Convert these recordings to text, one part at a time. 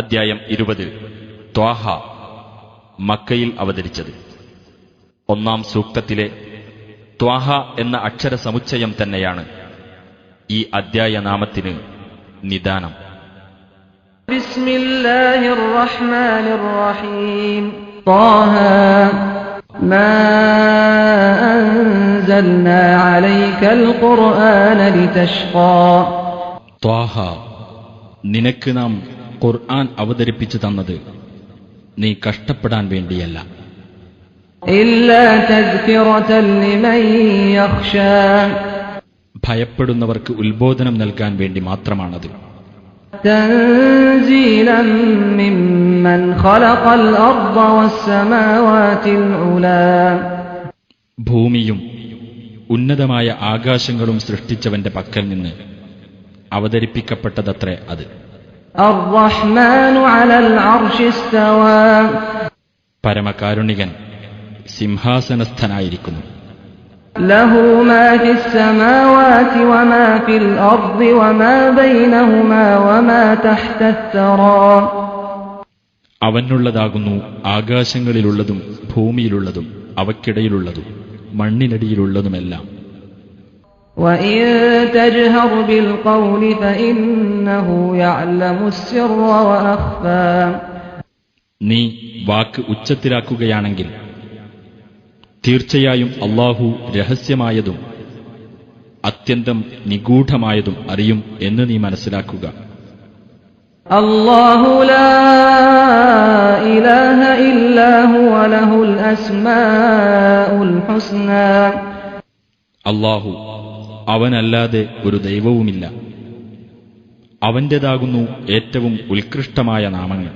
അദ്ധ്യായം 20 ത്വാഹ, മക്കയിൽ അവതരിച്ചത്. ഒന്നാം സൂക്തത്തിലെ ത്വാഹ എന്ന അക്ഷര സമുച്ചയം തന്നെയാണ് ഈ അദ്ധ്യായ നാമത്തിന് നിദാനം. ബിസ്മില്ലാഹിർ റഹ്മാനിർ റഹീം. ത്വാഹ മാ അൻസൽനാ അലൈക്കൽ ഖുർആന ലിതശ്ഖാ. ത്വാഹ, നിനക്ക് നാം ഖുർആൻ അവതരിപ്പിച്ചു തന്നത് നീ കഷ്ടപ്പെടാൻ വേണ്ടിയല്ല, ഇല്ലാ തദ്കിറതൻ ലിമൻ യഖ്ശാ. ഭയപ്പെടുന്നവർക്ക് ഉത്ബോധനം നൽകാൻ വേണ്ടി മാത്രമാണത്. തൻസീലൻ മിമ്മൻ ഖലഖൽ അർദ വസ്സമാവാതിൽ ഉലാ. ഭൂമിയും ഉന്നതമായ ആകാശങ്ങളും സൃഷ്ടിച്ചവന്റെ പക്കൽ നിന്ന് അവതരിപ്പിക്കപ്പെട്ടതത്രേ അത്. അർറഹ്മാനു അലൽ അർശി ഇസ്തവാ. പരമകാരുണികൻ സിംഹാസനസ്ഥനായിരിക്കുന്നു. ലഹു മാ ഫിസ് സമാവാതി വമാ ഫിൽ അർദി വമാ ബൈനഹുമാ വമാ തഹ്തത് തറാ. അവനുള്ളതാകുന്നു ആകാശങ്ങളിലുള്ളതും ഭൂമിയിലുള്ളതും അവയ്ക്കിടയിലുള്ളതും മണ്ണിനടിയിലുള്ളതുമെല്ലാം. وَإِن تَجْهَرْ بِالْقَوْلِ فَإِنَّهُ يَعْلَمُ السِّرَّ وَأَخْفَى. നീ വാക്ക് ഉച്ചത്തിലാക്കുകയാണെങ്കിൽ തീർച്ചയായും അല്ലാഹു രഹസ്യമായതും അത്യന്തം നിഗൂഢമായതും അറിയും എന്ന് നീ മനസ്സിലാക്കുക. അല്ലാഹു ലാ ഇലാഹ ഇല്ലാ ഹുവ ലഹുൽ അസ്മാഉൽ ഹുസ്നാ. അല്ലാഹു, അവനല്ലാതെ ഒരു ദൈവവുമില്ല, അവന്റേതാകുന്നു ഏറ്റവും ഉത്കൃഷ്ടമായ നാമങ്ങൾ.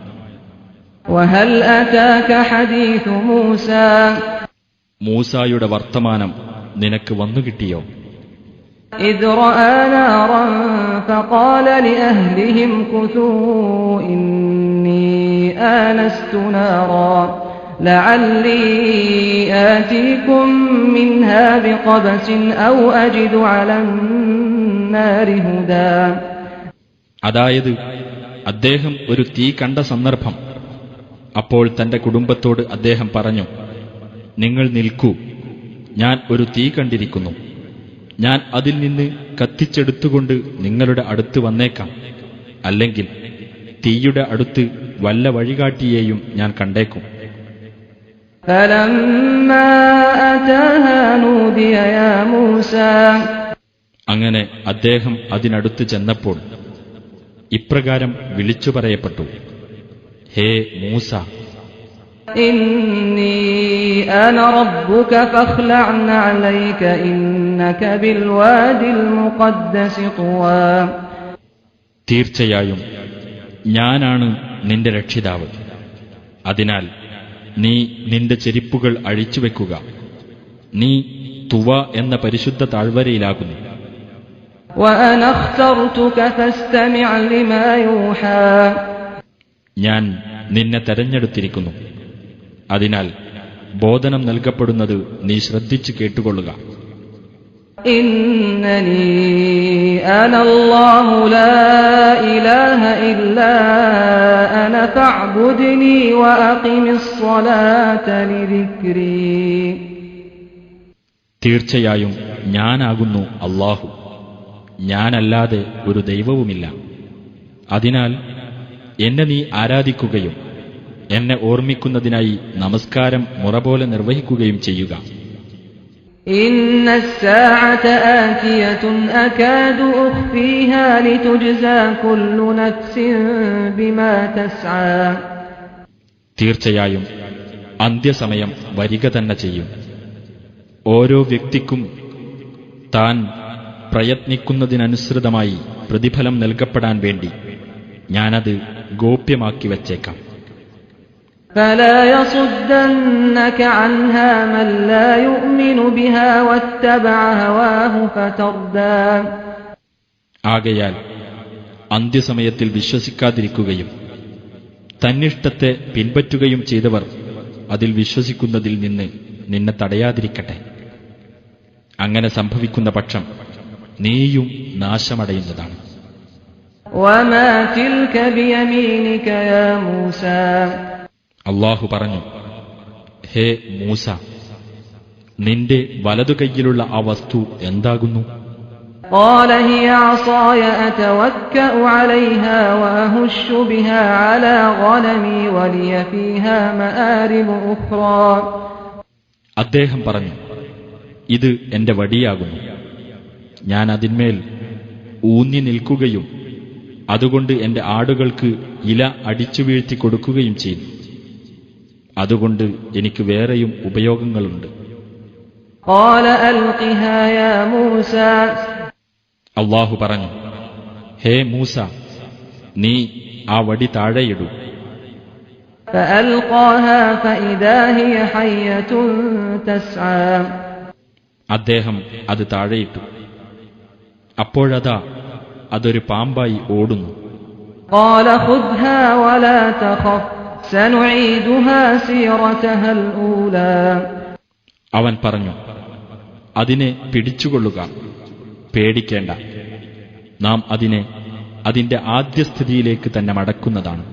വഹൽ അതാക ഹദീഥു മൂസാ. മൂസായുടെ വർത്തമാനം നിനക്ക് വന്നുകിട്ടിയോ? ഇദ് റആ നാറൻ ഫഖാല ലിഅഹ്ലിഹിം കുസൂ ഇന്നി ആനസ്തു നാറാ ലഅല്ലി ആതീകും മിൻഹാ ബിഖബസിൻ ഔ അജിദു അലന്നാരി ഹുദാ. അതായത്, അദ്ദേഹം ഒരു തീ കണ്ട സന്ദർഭം. അപ്പോൾ തന്റെ കുടുംബത്തോട് അദ്ദേഹം പറഞ്ഞു, നിങ്ങൾ നിൽക്കൂ, ഞാൻ ഒരു തീ കണ്ടിരിക്കുന്നു. ഞാൻ അതിൽ നിന്ന് കത്തിച്ചെടുത്തുകൊണ്ട് നിങ്ങളുടെ അടുത്ത് വന്നേക്കാം. അല്ലെങ്കിൽ തീയുടെ അടുത്ത് വല്ല വഴികാട്ടിയെയും ഞാൻ കണ്ടേക്കും. ഫലമ്മാ അതാഹാ നൂദിയ യാ മൂസാ. അങ്ങനെ അദ്ദേഹം അതിനടുത്ത് ചെന്നപ്പോൾ ഇപ്രകാരം വിളിച്ചു പറയപ്പെട്ടു, ഹേ മൂസ, ഇന്നി അന റബ്ബുക ഫഖ്ലഅ അലൈക ഇന്നക ബിൽവാദിൽ മുഖദ്ദസി തുവാ. തീർച്ചയായും ഞാനാണ് നിന്റെ രക്ഷിതാവ്, അതിനാൽ നീ നിന്റെ ചെരിപ്പുകൾ അഴിച്ചുവെക്കുക. നീ തുവ എന്ന പരിശുദ്ധ താഴ്വരയിലാകുന്നു. വഅന അഖ്തർതുക ഫസ്തമിഅ ലിമാ യൂഹാ. ഞാൻ നിന്നെ തെരഞ്ഞെടുത്തിരിക്കുന്നു, അതിനാൽ ബോധനം നൽകപ്പെടുന്നത് നീ ശ്രദ്ധിച്ചു കേട്ടുകൊള്ളുക. ഇന്നനീ അനല്ലാഹു ലാ ഇലാഹ ഇല്ലാ അന ഫഅ്ബുദ്നി വഅഖിമിസ് സ്വലാത ലിദിക്രി. തീർച്ചയായും ഞാനാകുന്നു അല്ലാഹു, ഞാനല്ലാതെ ഒരു ദൈവവുമില്ല. അതിനാൽ എന്നെ നീ ആരാധിക്കുകയും എന്നെ ഓർമ്മിക്കുന്നതിനായി നമസ്കാരം മുറപോലെ നിർവഹിക്കുകയും ചെയ്യുക. ഇന്നസ്സാഅത ആതിയതുൻ അകാദു ഉഖ്ഫീഹാ ലിതുജ്സാ കുല്ലു നഫ്സിൻ ബിമാ തസ്ആ. തീർച്ചയായും അന്ത്യസമയം വരിക തന്നെ ചെയ്യും. ഓരോ വ്യക്തിക്കും താൻ പ്രയത്നിക്കുന്നതിനനുസൃതമായി പ്രതിഫലം നൽകപ്പെടാൻ വേണ്ടി ഞാനത് ഗോപ്യമാക്കി വച്ചേക്കാം. فلا يصدنك عنها من لا يؤمن بها واتبع هواه فتردى. ആകയാൽ അന്ത്യസമയത്തിൽ വിശ്വസിക്കാതിരിക്കുകയും തന്നിഷ്ടത്തെ പിൻപറ്റുകയും ചെയ്തവർ അതിൽ വിശ്വസിക്കുന്നതിൽ നിന്ന് നിന്നെ തടയാതിരിക്കട്ടെ. അങ്ങനെ സംഭവിക്കുന്ന പക്ഷം നീയും നാശമടയുന്നതാണ്. وما تلك بيمينك يا موسى അല്ലാഹു പറഞ്ഞു, ഹേ മൂസ, നിന്റെ വലതുകൈയിലുള്ള ആ വസ്തു എന്താകുന്നു? قال هي عصاي أتوكأ عليها وأهش بها على غنمي ولي فيها مآرب أخرى. അദ്ദേഹം പറഞ്ഞു, ഇത് എന്റെ വടിയാകുന്നു. ഞാൻ അതിന്മേൽ ഊന്നി നിൽക്കുകയും അതുകൊണ്ട് എന്റെ ആടുകൾക്ക് ഇല അടിച്ചു വീഴ്ത്തി കൊടുക്കുകയും ചെയ്തു. അതുകൊണ്ട് എനിക്ക് വേറെയും ഉപയോഗങ്ങളുണ്ട്. قال ألقها يا موسى അല്ലാഹു പറഞ്ഞു, ഹേ മൂസ, നീ ആ വടി താഴെയിടൂ. فألقاها فإذا هي حية تسعى. അദ്ദേഹം അത് താഴെയിട്ടു. അപ്പോഴതാ അതൊരു പാമ്പായി ഓടുന്നു. قال خذها ولا تخف سنعيدها سيرتها الأولى. അവൻ പറഞ്ഞു, അതിനെ പിടിച്ചുകൊള്ളുക, പേടിക്കേണ്ട, നാം അതിനെ അതിന്റെ ആദ്യസ്ഥിതിയിലേക്ക് തന്നെ മടക്കുന്നതാണ്.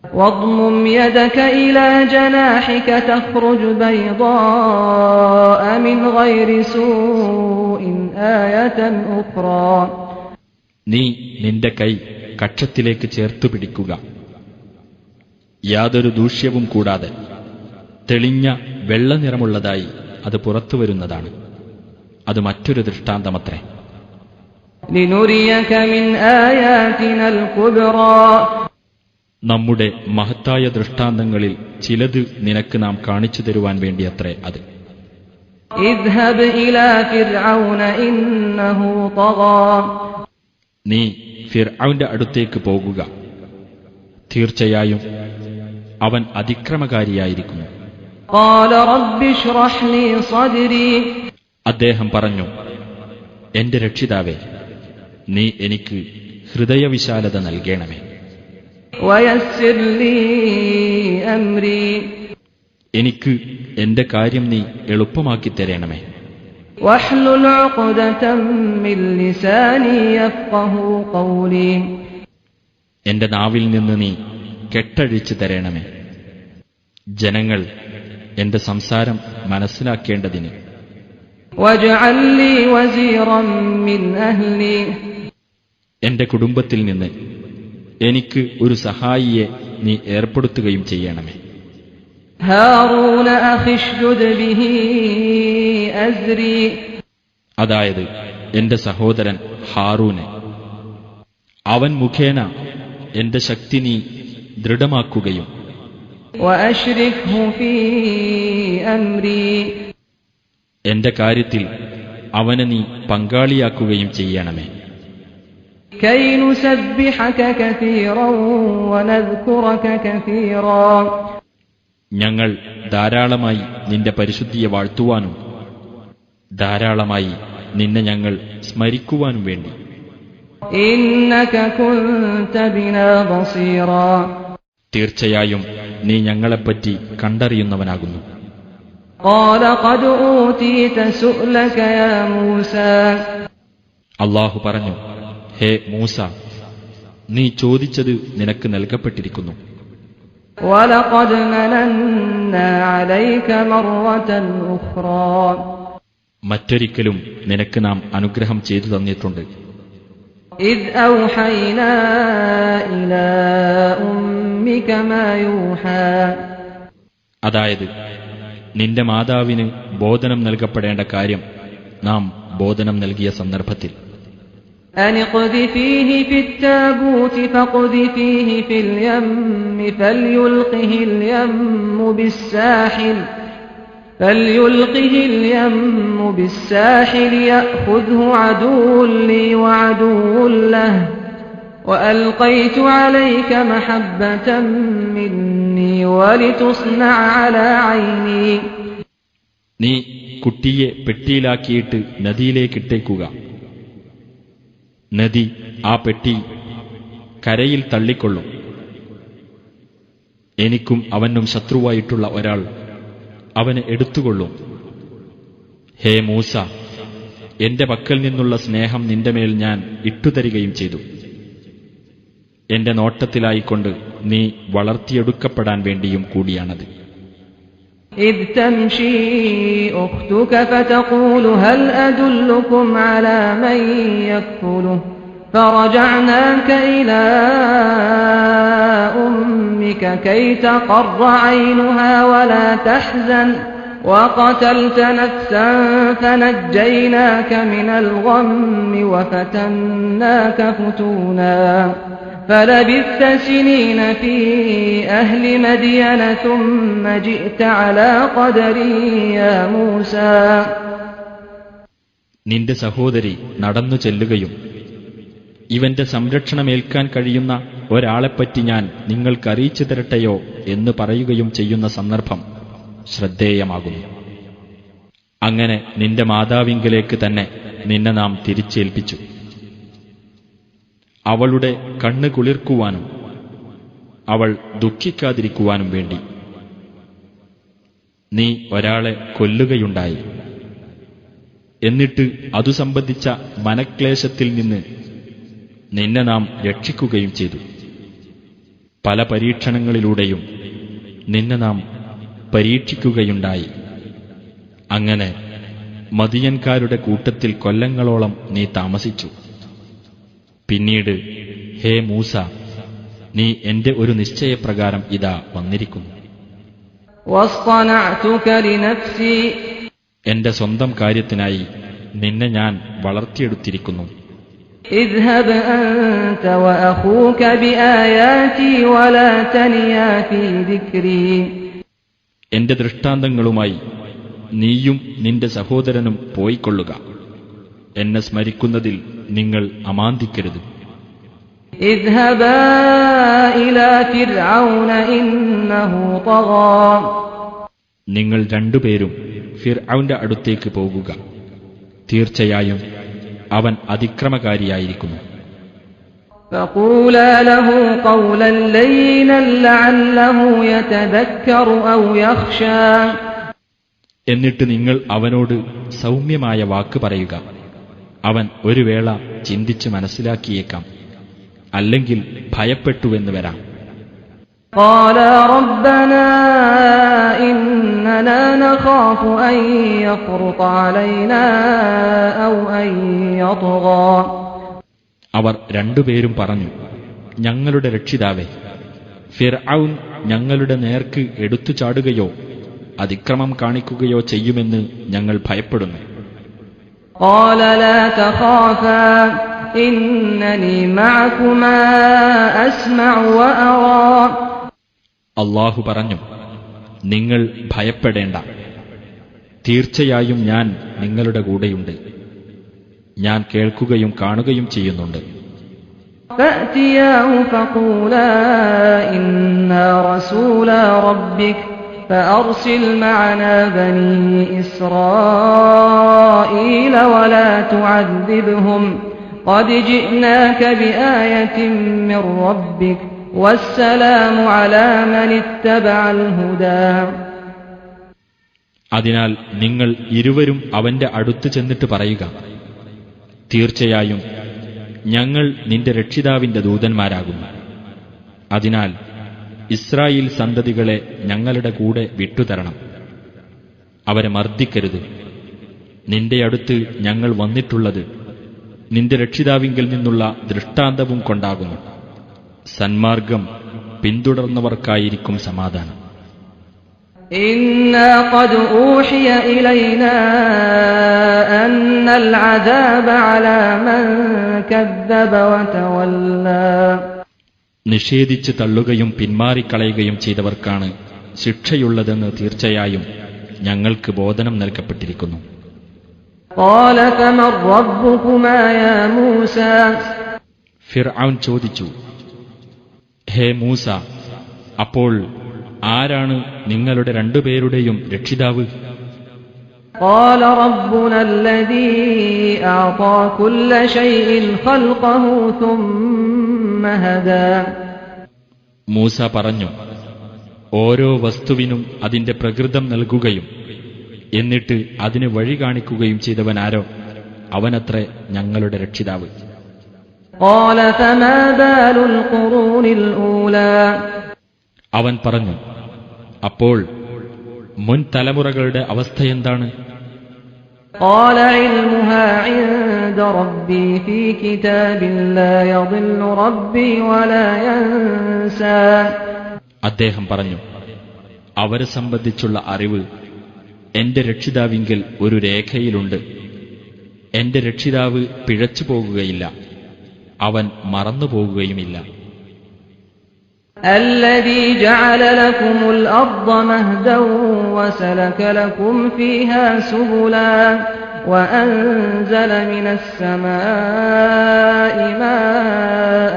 واضمم يدك إلى جناحك تخرج بيضاء من غير سوء آية أخرى. നീ നിന്റെ കൈ കക്ഷത്തിലേക്ക് ചേർത്തു പിടിക്കുക. യാതൊരു ദൂഷ്യവും കൂടാതെ തെളിഞ്ഞ വെള്ള നിറമുള്ളതായി അത് പുറത്തു വരുന്നതാണ്. അത് മറ്റൊരു ദൃഷ്ടാന്തമത്രേ. لنريك من آياتنا الكبرى. നമ്മുടെ മഹത്തായ ദൃഷ്ടാന്തങ്ങളിൽ ചിലത് നിനക്ക് നാം കാണിച്ചു തരുവാൻ വേണ്ടിയത്രേ അത്. اذهب إلى فرعون إنه طغى. നീ ഫിർഔന്റെ അടുത്തേക്ക് പോകുക, തീർച്ചയായും അവൻ അതിക്രമകാരിയായിരിക്കുന്നു. قال رب اشرح لي صدري. അദ്ദേഹം പറഞ്ഞു, എന്റെ രക്ഷിതാവേ, നീ എനിക്ക് ഹൃദയവിശാലത നൽകണമേ. ويسر لي أمري. എനിക്ക് എന്റെ കാര്യം നീ എളുപ്പമാക്കി തരണമേ. واحلل عقدة من لساني يفقهوا قولي. എന്റെ നാവിൽ നിന്ന് നീ കെട്ടഴിച്ചു തരണമേ, ജനങ്ങൾ എന്റെ സംസാരം മനസ്സിലാക്കേണ്ടതിന്. واجعل لي وزيرا من أهلي. എന്റെ കുടുംബത്തിൽ നിന്ന് എനിക്ക് ഒരു സഹായിയെ നീ ഏർപ്പെടുത്തുകയും ചെയ്യണമേ. هارون أخي اشدد به أزري. അതായത് എന്റെ സഹോദരൻ ഹാറൂന്, അവൻ മുഖേന എന്റെ ശക്തി നീ ദൃഢമാക്കുകയും وأشركه في أمري. എന്റെ കാര്യത്തിൽ അവനെ നീ പങ്കാളിയാക്കുകയും ചെയ്യണമേ. كي نسبحك كثيرا ونذكرك كثيرا. ഞങ്ങൾ ധാരാളമായി നിന്റെ പരിശുദ്ധിയെ വാഴ്ത്തുവാനും ധാരാളമായി നിന്നെ ഞങ്ങൾ സ്മരിക്കുവാനും വേണ്ടി. إنك كنت بنا بصيرا. തീർച്ചയായും നീ ഞങ്ങളെപ്പറ്റി കണ്ടറിയുന്നവനാകുന്നു. قال قد أوتيت سؤلك يا موسى. അല്ലാഹു പറഞ്ഞു, ഹേ മൂസ, നീ ചോദിച്ചത് നിനക്ക് നൽകപ്പെട്ടിരിക്കുന്നു. ولقد مننا عليك مرة أخرى. മറ്റൊരിക്കലും നിനക്ക് നാം അനുഗ്രഹം ചെയ്തു തന്നിട്ടുണ്ട്. إذ أوحينا إلى أمك ما يوحى. അതായത് നിന്റെ മാതാവിന് ബോധനം നൽകപ്പെടേണ്ട കാര്യം നാം ബോധനം നൽകിയ സന്ദർഭത്തിൽ. أن اقذفيه في التابوت فاقذفيه في اليم فليلقه اليم بالساحل يأخذه عدو لي وعدو له وألقيت عليك محبة مني ولتصنع على عيني. നീ കുട്ടിയെ പെട്ടിയിലാക്കിയിട്ട് നദിയിലേക്കിട്ടേക്കുക. നദി ആ പെട്ടി കരയിൽ തള്ളിക്കൊള്ളും. എനിക്കും അവനും ശത്രുവായിട്ടുള്ള ഒരാൾ അവനെ എടുത്തുകൊള്ളും. ഹേ മൂസ, എന്റെ പക്കൽ നിന്നുള്ള സ്നേഹം നിന്റെ മേൽ ഞാൻ ഇട്ടുതരികയും ചെയ്തു. എന്റെ നോട്ടത്തിലായിക്കൊണ്ട് നീ വളർത്തിയെടുക്കപ്പെടാൻ വേണ്ടിയും കൂടിയാണത്. إذ تمشي أختك فتقول هل أدلكم على من يكفله فرجعناك إلى أمك كي تقر عينها ولا تحزن وقتلت نفسا فنجيناك من الغم وفتناك فتونا فلبثت سنين في أهل مدين ثم جئت على قدر يا موسى. നിന്റെ സഹോദരി നടന്നു ചെല്ലുകയും ഇവന്റെ സംരക്ഷണമേൽക്കാൻ കഴിയുന്ന ഒരാളെപ്പറ്റി ഞാൻ നിങ്ങൾക്കറിയിച്ചു തരട്ടെയോ എന്ന് പറയുകയും ചെയ്യുന്ന സന്ദർഭം ശ്രദ്ധേയമാകുന്നു. അങ്ങനെ നിന്റെ മാതാവിങ്കലേക്ക് തന്നെ നിന്നെ നാം തിരിച്ചേൽപ്പിച്ചു, അവളുടെ കണ്ണ് കുളിർക്കുവാനും അവൾ ദുഃഖിക്കാതിരിക്കുവാനും വേണ്ടി. നീ ഒരാളെ കൊല്ലുകയുണ്ടായി, എന്നിട്ട് അതു സംബന്ധിച്ച മനക്ലേശത്തിൽ നിന്ന് നിന്നെ നാം രക്ഷിക്കുകയും ചെയ്തു. പല പരീക്ഷണങ്ങളിലൂടെയും നിന്നെ നാം പരീക്ഷിക്കുകയുണ്ടായി. അങ്ങനെ മദിയൻകാരുടെ കൂട്ടത്തിൽ കൊല്ലങ്ങളോളം നീ താമസിച്ചു. പിന്നീട്, ഹേ മൂസ, നീ എന്റെ ഒരു നിശ്ചയപ്രകാരം ഇതാ വന്നിരിക്കുന്നു. എന്റെ സ്വന്തം കാര്യത്തിനായി നിന്നെ ഞാൻ വളർത്തിയെടുത്തിരിക്കുന്നു. اذهب أنت وأخوك بآياتي ولا تنيا في ذكري. എന്റെ ദൃഷ്ടാന്തങ്ങളുമായി നീയും നിന്റെ സഹോദരനും പോയിക്കൊള്ളുക. എന്നെ സ്മരിക്കുന്നതിൽ നിങ്ങൾ അമാന്തിക്കരുത്. اذهبا إلى فرعون إنه طغى. നിങ്ങൾ രണ്ടുപേരും ഫിർഔന്റെ അടുത്തേക്ക് പോകുക. തീർച്ചയായും അവൻ അതിക്രമകാരിയായിരിക്കുന്നു. فقولا له قولا لينا لعله يتذكر أو يخشى. എന്നിട്ട് നിങ്ങൾ അവനോട് സൗമ്യമായ വാക്ക് പറയുക. അവൻ ഒരു വേള ചിന്തിച്ച് മനസ്സിലാക്കിയേക്കാം, അല്ലെങ്കിൽ ഭയപ്പെട്ടുവെന്ന് വരാം. قالا ربنا إننا نخاف أن يفرط علينا أو أن يطغى. അവർ രണ്ടുപേരും പറഞ്ഞു, ഞങ്ങളുടെ രക്ഷിതാവേ, ഫിർഔൻ ഞങ്ങളുടെ നേർക്ക് എടുത്തു ചാടുകയോ അതിക്രമം കാണിക്കുകയോ ചെയ്യുമെന്ന് ഞങ്ങൾ ഭയപ്പെടുന്നു. قال لا تخافا إنني معكما أسمع وأرى. അല്ലാഹു പറഞ്ഞു, നിങ്ങൾ ഭയപ്പെടേണ്ട, തീർച്ചയായും ഞാൻ നിങ്ങളുടെ കൂടെയുണ്ട്. ഞാൻ കേൾക്കുകയും കാണുകയും ചെയ്യുന്നുണ്ട്. فأتياه فقولا إنا رسولا ربك فأرسل معنا بني إسرائيل ولا تعذبهم قد جئناك بآية من ربك والسلام على من اتبع الهدى. അതിനാൽ നിങ്ങൾ ഇരുവരും അവന്റെ അടുത്ത് ചെന്നിട്ട് പറയുക, തീർച്ചയായും ഞങ്ങൾ നിന്റെ രക്ഷിതാവിന്റെ ദൂതന്മാരാകുന്നു. അതിനാൽ ഇസ്രായേൽ സന്തതികളെ ഞങ്ങളുടെ കൂടെ വിട്ടുതരണം, അവരെ മർദ്ദിക്കരുത്. നിന്റെ അടുത്ത് ഞങ്ങൾ വന്നിട്ടുള്ളത് നിന്റെ രക്ഷിതാവിങ്കിൽ നിന്നുള്ള ദൃഷ്ടാന്തവും കൊണ്ടാകുന്നു. സന്മാർഗം പിന്തുടർന്നവർക്കായിരിക്കും സമാധാനം. إنا قد أوحي إلينا أن العذاب على من كذب وتولى. നിഷേധിച്ച് തള്ളുകയും പിന്മാറിക്കളയുകയും ചെയ്തവർക്കാണ് ശിക്ഷയുള്ളതെന്ന് തീർച്ചയായും ഞങ്ങൾക്ക് ബോധനം നൽകപ്പെട്ടിരിക്കുന്നു. قال فمن ربكما يا موسى. ഫിർഔൻ ചോദിച്ചു, ഹേ മൂസ, അപ്പോൾ ആരാണ് നിങ്ങളുടെ രണ്ടുപേരുടെയും രക്ഷിതാവ്? قال ربنا الذي أعطى كل شيء خلقه ثم هدى. മൂസ പറഞ്ഞു, ഓരോ വസ്തുവിനും അതിന്റെ പ്രകൃതം നൽകുകയും എന്നിട്ട് അതിന് വഴി കാണിക്കുകയും ചെയ്തവനാരോ അവനത്രേ ഞങ്ങളുടെ രക്ഷിതാവ്. قال فما بال القرون الأولى അവൻ പറഞ്ഞു, അപ്പോൾ മുൻ തലമുറകളുടെ അവസ്ഥയെന്താണ്? قال علمها عند ربي في كتاب لا يضل ربي ولا ينسى അദ്ദേഹം പറഞ്ഞു, അവരെ സംബന്ധിച്ചുള്ള അറിവ് എന്റെ രക്ഷിതാവിങ്കൽ ഒരു രേഖയിലുണ്ട്. എന്റെ രക്ഷിതാവ് പിഴച്ചു പോകുകയില്ല, അവൻ മറന്നുപോകുകയുമില്ല. الذي جعل لكم الأرض مهدا وسلك لكم فيها سبلا وأنزل من السماء ماء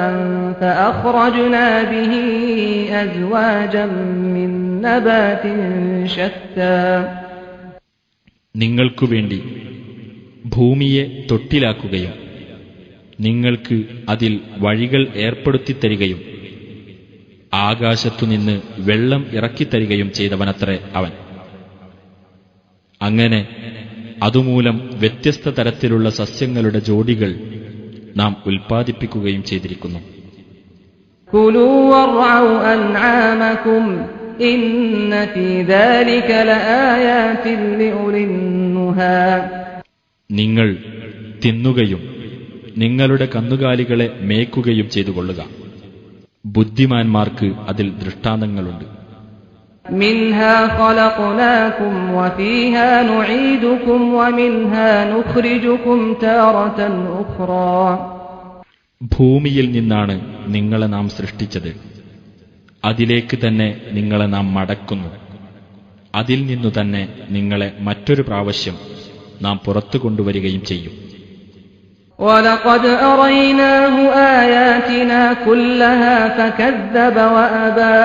فأخرجنا به أزواجا من نبات شتى നിങ്ങൾക്കു വേണ്ടി ഭൂമിയെ തൊട്ടിലാക്കുകയും നിങ്ങൾക്ക് അതിൽ വഴികൾ ഏർപ്പെടുത്തിത്തരികയും ആകാശത്തുനിന്ന് വെള്ളം ഇറക്കിത്തരികയും ചെയ്തവനത്രേ അവൻ. അങ്ങനെ അതുമൂലം വ്യത്യസ്ത തരത്തിലുള്ള സസ്യങ്ങളുടെ ജോഡികൾ നാം ഉൽപ്പാദിപ്പിക്കുകയും ചെയ്തിരിക്കുന്നു. കുലൂ വർഔ അൻആമകും ഇന്ന ഫീ ദാലിക ലആയാതിൻ ലിഉലിൻ നുഹാ നിങ്ങൾ തിന്നുകയും നിങ്ങളുടെ കന്നുകാലികളെ മേയ്ക്കുകയും ചെയ്തുകൊള്ളുക. ബുദ്ധിമാന്മാർക്ക് അതിൽ ദൃഷ്ടാന്തങ്ങളുണ്ട്. മിൻഹാ ഖലഖനാകും വഫീഹാ നുഈദുകും വമിൻഹാ നുഖ്രിജുകും താറതൻ ഉഖ്റാ ഭൂമിയിൽ നിന്നാണ് നിങ്ങളെ നാം സൃഷ്ടിച്ചത്, അതിലേക്ക് തന്നെ നിങ്ങളെ നാം മടക്കുന്നു. അതിൽ നിന്നു തന്നെ നിങ്ങളെ മറ്റൊരു പ്രാവശ്യം നാം പുറത്തു കൊണ്ടുവരികയും ചെയ്യും. وَلَقَدْ أَرَيْنَاهُ آيَاتِنَا كُلَّهَا فَكَذَّبَ وَأَبَى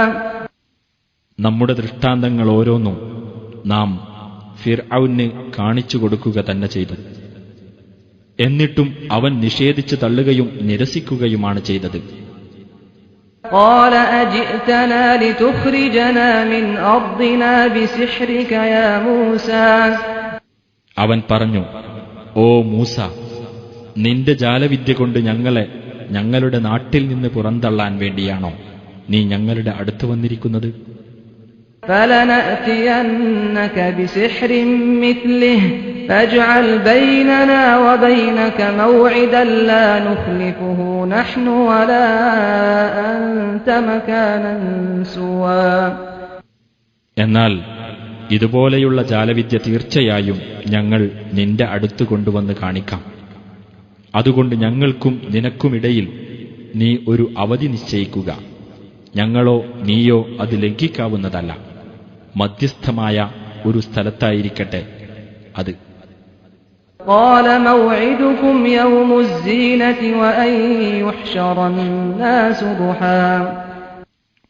നമ്മുടെ ദൃഷ്ടാന്തങ്ങൾ ഓരോന്നും നാം ഫിർഔന് കാണിച്ചു കൊടുക്കുക തന്നെ ചെയ്തു. എന്നിട്ടും അവൻ നിഷേധിച്ചു തള്ളുകയും നിരസിക്കുകയുമാണ് ചെയ്തത്. قَالَ أَجِئْتَنَا لِتُخْرِجَنَا مِنْ أَرْضِنَا بِسِحْرِكَ يَا مُوسَى അവൻ പറഞ്ഞു, ഓ മൂസ, നിന്റെ ജാലവിദ്യ കൊണ്ട് ഞങ്ങളെ ഞങ്ങളുടെ നാട്ടിൽ നിന്ന് പുറന്തള്ളാൻ വേണ്ടിയാണോ നീ ഞങ്ങളുടെ അടുത്ത് വന്നിരിക്കുന്നത്? فَلَنَأْتِيَنَّكَ بِسِحْرٍ مِثْلِهِ فَاجْعَلْ بَيْنَنَا وَبَيْنَكَ مَوْعِدًا لَا نُخْلِفُهُ نَحْنُ وَلَا أَنْتَ مَكَانًا سُوًى എന്നാൽ ഇതുപോലെയുള്ള ജാലവിദ്യ തീർച്ചയായും ഞങ്ങൾ നിന്റെ അടുത്ത് കൊണ്ടുവന്ന് കാണിക്കാം. അതുകൊണ്ട് ഞങ്ങൾക്കും നിനക്കുമിടയിൽ നീ ഒരു അവധി നിശ്ചയിക്കുക. ഞങ്ങളോ നീയോ അത് ലംഘിക്കാവുന്നതല്ല. മധ്യസ്ഥമായ ഒരു സ്ഥലത്തായിരിക്കട്ടെ അത്. قَالَ مَوْعِدُكُمْ يَوْمُ الزِّينَةِ وَأَنْ يُحْشَرَ النَّاسُ ضُحًى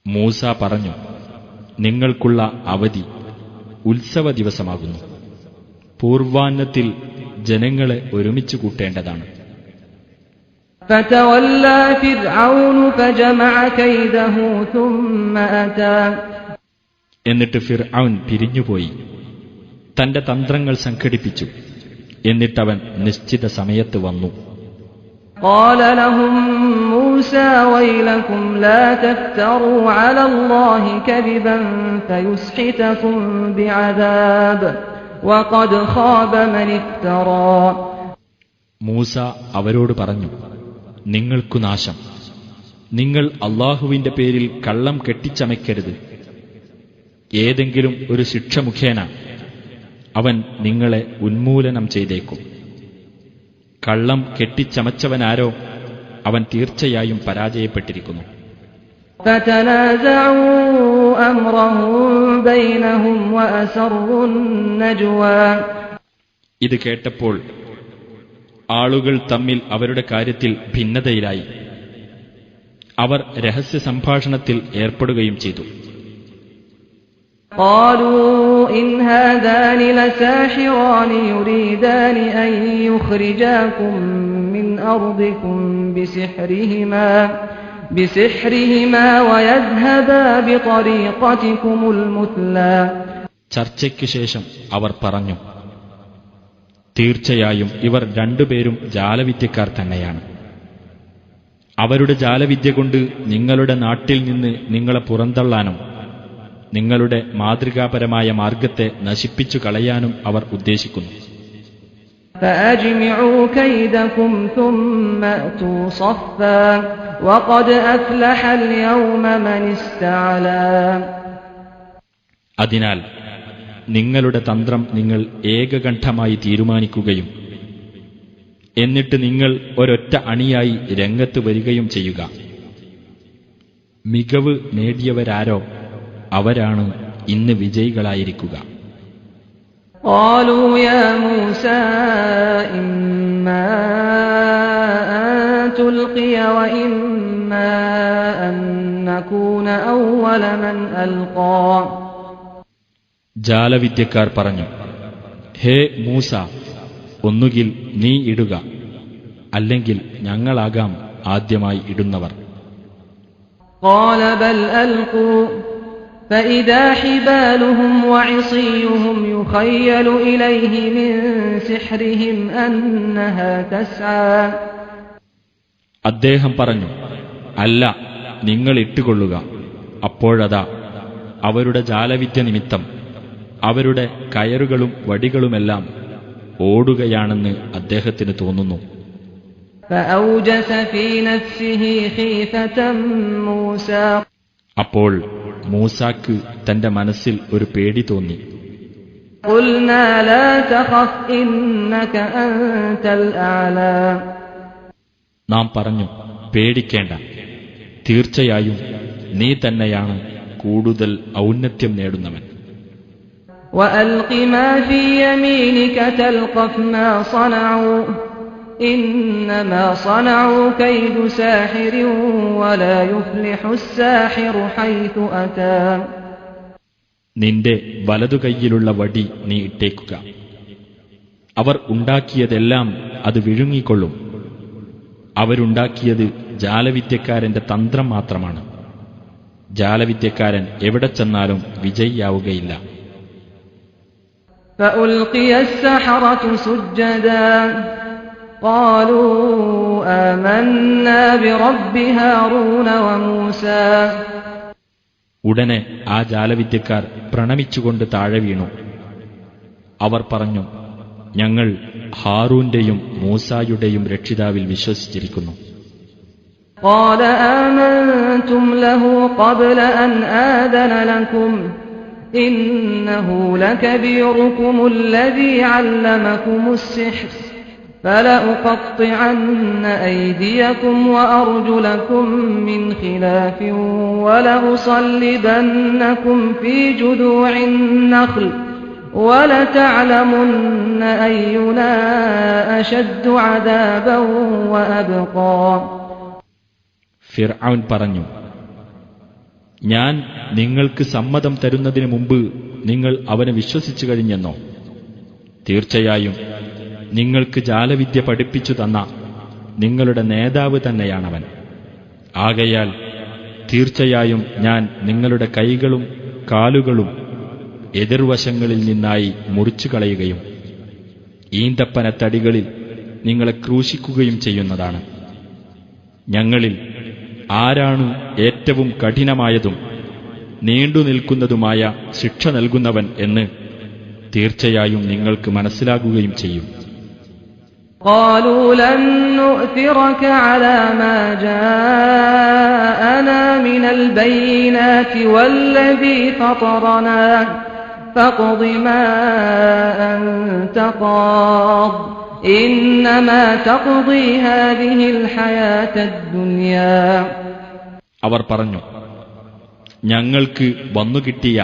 മൂസ പറഞ്ഞു, നിങ്ങൾക്കുള്ള അവധി ഉത്സവ ദിവസമാകുന്നു. പൂർവാന്നത്തിൽ ജനങ്ങളെ ഒരുമിച്ച് കൂട്ടേണ്ടതാണ്. فَتَوَلَّى فِرْعَوْنُ فَجَمَعَ كَيْدَهُ ثُمَّ أَتَى എന്നിട്ട് ഫിർഔൻ പിരിഞ്ഞുപോയി, തന്റെ തന്ത്രങ്ങൾ സംഘടിപ്പിച്ചു. എന്നിട്ടവൻ നിശ്ചിത സമയത്ത് വന്നു. قَالَ لَهُم مُوسَى وَيْلَكُمْ لَا تَفْتَرُوا عَلَى اللَّهِ كَذِبًا فَيُسْحِتَكُم بِعَذَابٍ وَقَدْ خَابَ مَنِ افْتَرَى മൂസ അവരോട് പറഞ്ഞു, നിങ്ങൾക്കു നാശം. നിങ്ങൾ അല്ലാഹുവിന്റെ പേരിൽ കള്ളം കെട്ടിച്ചമയ്ക്കരുത്. ഏതെങ്കിലും ഒരു ശിക്ഷ മുഖേന അവൻ നിങ്ങളെ ഉന്മൂലനം ചെയ്തേക്കും. കള്ളം കെട്ടിച്ചമച്ചവനാരോ അവൻ തീർച്ചയായും പരാജയപ്പെട്ടിരിക്കുന്നു. فَتَنَازَعُوا أَمْرَهُم بَيْنَهُمْ وَأَسَرُّوا النَّجْوَى ഇത് കേട്ടപ്പോൾ ആളുകൾ തമ്മിൽ അവരുടെ കാര്യത്തിൽ ഭിന്നതയിലായി. അവർ രഹസ്യ സംഭാഷണത്തിൽ ഏർപ്പെടുകയും ചെയ്തു. قَالُوا إِنْ هَذَانِ لَسَاحِرَانِ يُرِيدَانِ أَنْ يُخْرِجَاكُمْ مِنْ أَرْضِكُمْ بِسِحْرِهِمَا وَيَذْهَبَا بِطَرِيقَتِكُمُ الْمُثْلَى ചർച്ചയ്ക്ക് ശേഷം അവർ പറഞ്ഞു, തീർച്ചയായും ഇവർ രണ്ടുപേരും ജാലവിദ്യക്കാർ തന്നെയാണ്. അവരുടെ ജാലവിദ്യ കൊണ്ട് നിങ്ങളുടെ നാട്ടിൽ നിന്ന് നിങ്ങളെ പുറന്തള്ളാനും നിങ്ങളുടെ മാതൃകാപരമായ മാർഗത്തെ നശിപ്പിച്ചു കളയാനും അവർ ഉദ്ദേശിക്കുന്നു. فأجمعوا كيدكم ثم أتوا صفا وقد أفلح اليوم من استعلى. അതിനാൽ നിങ്ങളുടെ തന്ത്രം നിങ്ങൾ ഏകകണ്ഠമായി തീരുമാനിക്കുകയും എന്നിട്ട് നിങ്ങൾ ഒരൊറ്റ അണിയായി രംഗത്ത് വരികയും ചെയ്യുക. മികവ് നേടിയവരാരോ അവരാണ് ഇന്ന് വിജയികളായിരിക്കുക. قالوا يا موسى إما أن تلقي وإما أن نكون أول من ألقى. ജാലവിദ്യക്കാർ പറഞ്ഞു, ഹേ മൂസ, ഒന്നുകിൽ നീ ഇടുക, അല്ലെങ്കിൽ ഞങ്ങളാകാം ആദ്യമായി ഇടുന്നവർ. قال بل ألقوا فإذا حبالهم وعصيهم يخيل إليه من سحرهم أنها تسعى. അദ്ദേഹം പറഞ്ഞു, അല്ല, നിങ്ങൾ ഇട്ടുകൊള്ളുക. അപ്പോഴതാ അവരുടെ ജാലവിദ്യ നിമിത്തം അവരുടെ കയറുകളും വടികളുമെല്ലാം ഓടുകയാണെന്ന് അദ്ദേഹത്തിന് തോന്നുന്നു. فأوجس في نفسه خيفة موسى. അപ്പോൾ മൂസാക്ക് തന്റെ മനസ്സിൽ ഒരു പേടി തോന്നി. قلنا لا تخف إنك أنت الأعلى. നാം പറഞ്ഞു, പേടിക്കേണ്ട, തീർച്ചയായും നീ തന്നെയാണ് കൂടുതൽ ഔന്നത്യം നേടുന്നവൻ. وألق ما في يمينك تلقف ما صنعوا إنما صنعوا كيد ساحر ولا يفلح الساحر حيث أتى. നിന്റെ വലതുകൈയിലുള്ള വടി നീ ഇട്ടേക്കുക. അവർ ഉണ്ടാക്കിയതെല്ലാം അത് വിഴുങ്ങിക്കൊള്ളും. അവരുണ്ടാക്കിയത് ജാലവിദ്യക്കാരന്റെ തന്ത്രം മാത്രമാണ്. ജാലവിദ്യക്കാരൻ എവിടെ ചെന്നാലും വിജയിയാവുകയില്ല. فألقي السحرة سجدا قالوا آمنا برب هارون وموسى. ഉടനെ ആ ജാലവിദ്യക്കാർ പ്രണമിച്ചുകൊണ്ട് താഴെ വീണു. അവർ പറഞ്ഞു, ഞങ്ങൾ ഹാറൂന്റെയും മൂസായുടെയും രക്ഷിതാവിൽ വിശ്വസിച്ചിരിക്കുന്നു. قال آمنتم له قبل أن آذن لكم إنه لكبيركم الذي علمكم السحر فلأقطعن أيديكم وأرجلكم من خلاف ولأصلبنكم في جذوع النخل ولتعلمن أينا أشد عذابا وأبقى. ഫിർഔൻ പറഞ്ഞു, ഞാൻ നിങ്ങൾക്ക് സമ്മതം തരുന്നതിന് മുമ്പ് നിങ്ങൾ അവനെ വിശ്വസിച്ചു കഴിഞ്ഞെന്നോ? തീർച്ചയായും നിങ്ങൾക്ക് ജാലവിദ്യ പഠിപ്പിച്ചു തന്ന നിങ്ങളുടെ നേതാവ് തന്നെയാണവൻ. ആകയാൽ തീർച്ചയായും ഞാൻ നിങ്ങളുടെ കൈകളും കാലുകളും എതിർവശങ്ങളിൽ നിന്നായി മുറിച്ചു കളയുകയും ഈന്തപ്പനത്തടികളിൽ നിങ്ങളെ ക്രൂശിക്കുകയും ചെയ്യുന്നതാണ്. ഞങ്ങളിൽ ആരാണ് ഏറ്റവും കഠിനമായതും നീണ്ടുനിൽക്കുന്നതുമായ ശിക്ഷ നൽകുന്നവൻ എന്ന് തീർച്ചയായും നിങ്ങൾക്ക് മനസ്സിലാകുകയും ചെയ്യും. قالوا لن نؤثرك على ما جاءنا من البينات والذي فطرنا فاقض ما أنت قاض إنما تقضي هذه الحياة الدنيا. അവർ പറഞ്ഞു, ഞങ്ങൾക്ക് വന്നുകിട്ടിയ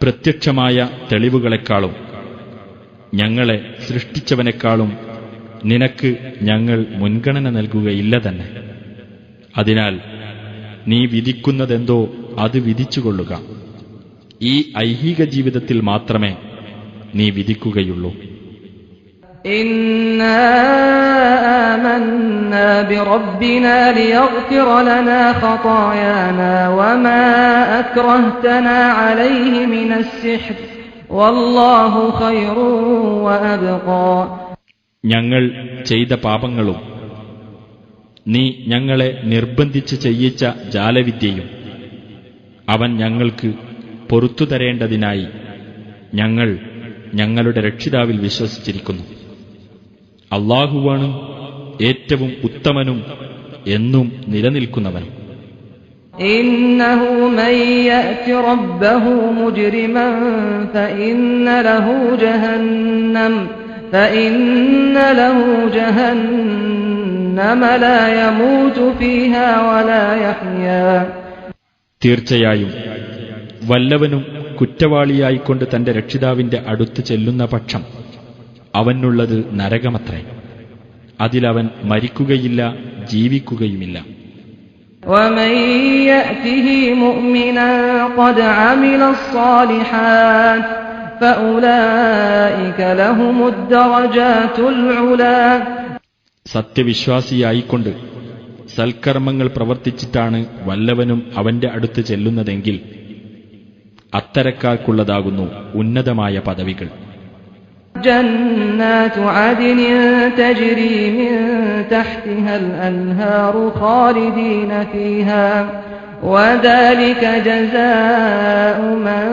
പ്രത്യക്ഷമായ തെളിവുകളെക്കാളും ഞങ്ങളെ സൃഷ്ടിച്ചവനേക്കാളും നിനക്ക് ഞങ്ങൾ മുൻഗണന നൽകുകയില്ല തന്നെ. അതിനാൽ നീ വിധിക്കുന്നതെന്തോ അത് വിധിച്ചുകൊള്ളുക. ഈ ഐഹിക ജീവിതത്തിൽ മാത്രമേ നീ വിധിക്കുകയുള്ളൂ. إنا آمنا بربنا ليغفر لنا خطايانا وما أكرهتنا عليه من السحر والله خير وأبقى. ഞങ്ങൾ ചെയ്ത പാപങ്ങളും നീ ഞങ്ങളെ നിർബന്ധിച്ച് ചെയ്യിച്ച ജാലവിദ്യയും അവൻ ഞങ്ങൾക്ക് പൊറത്തു തരേണ്ടതിനായി ഞങ്ങൾ ഞങ്ങളുടെ രക്ഷിതാവിൽ വിശ്വസിച്ചിരിക്കുന്നു. അല്ലാഹുവാണ് ഏറ്റവും ഉത്തമനും എന്നും നിലനിൽക്കുന്നവനും. إنه من يأت ربه مجرما فإن له جهنم لا يموت فيها ولا يحيا. തീർച്ചയായും വല്ലവനും കുറ്റവാളിയായിക്കൊണ്ട് തന്റെ രക്ഷിതാവിന്റെ അടുത്ത് ചെല്ലുന്ന പക്ഷം അവനുള്ളത് നരകമത്രേ. അതിലവൻ മരിക്കുകയില്ല, ജീവിക്കുകയുമില്ല. ومن يأته مؤمنا قد عمل الصالحات فأولئك لهم الدرجات العلى. സത്യവിശ്വാസിയായിക്കൊണ്ട് സൽക്കർമ്മങ്ങൾ പ്രവർത്തിച്ചിട്ടാണ് വല്ലവനും അവന്റെ അടുത്ത് ചെല്ലുന്നതെങ്കിൽ അത്തരക്കാർക്കുള്ളതാകുന്നു ഉന്നതമായ പദവികൾ. جنات عدن تجري من تحتها الأنهار خالدين فيها وذلك جزاء من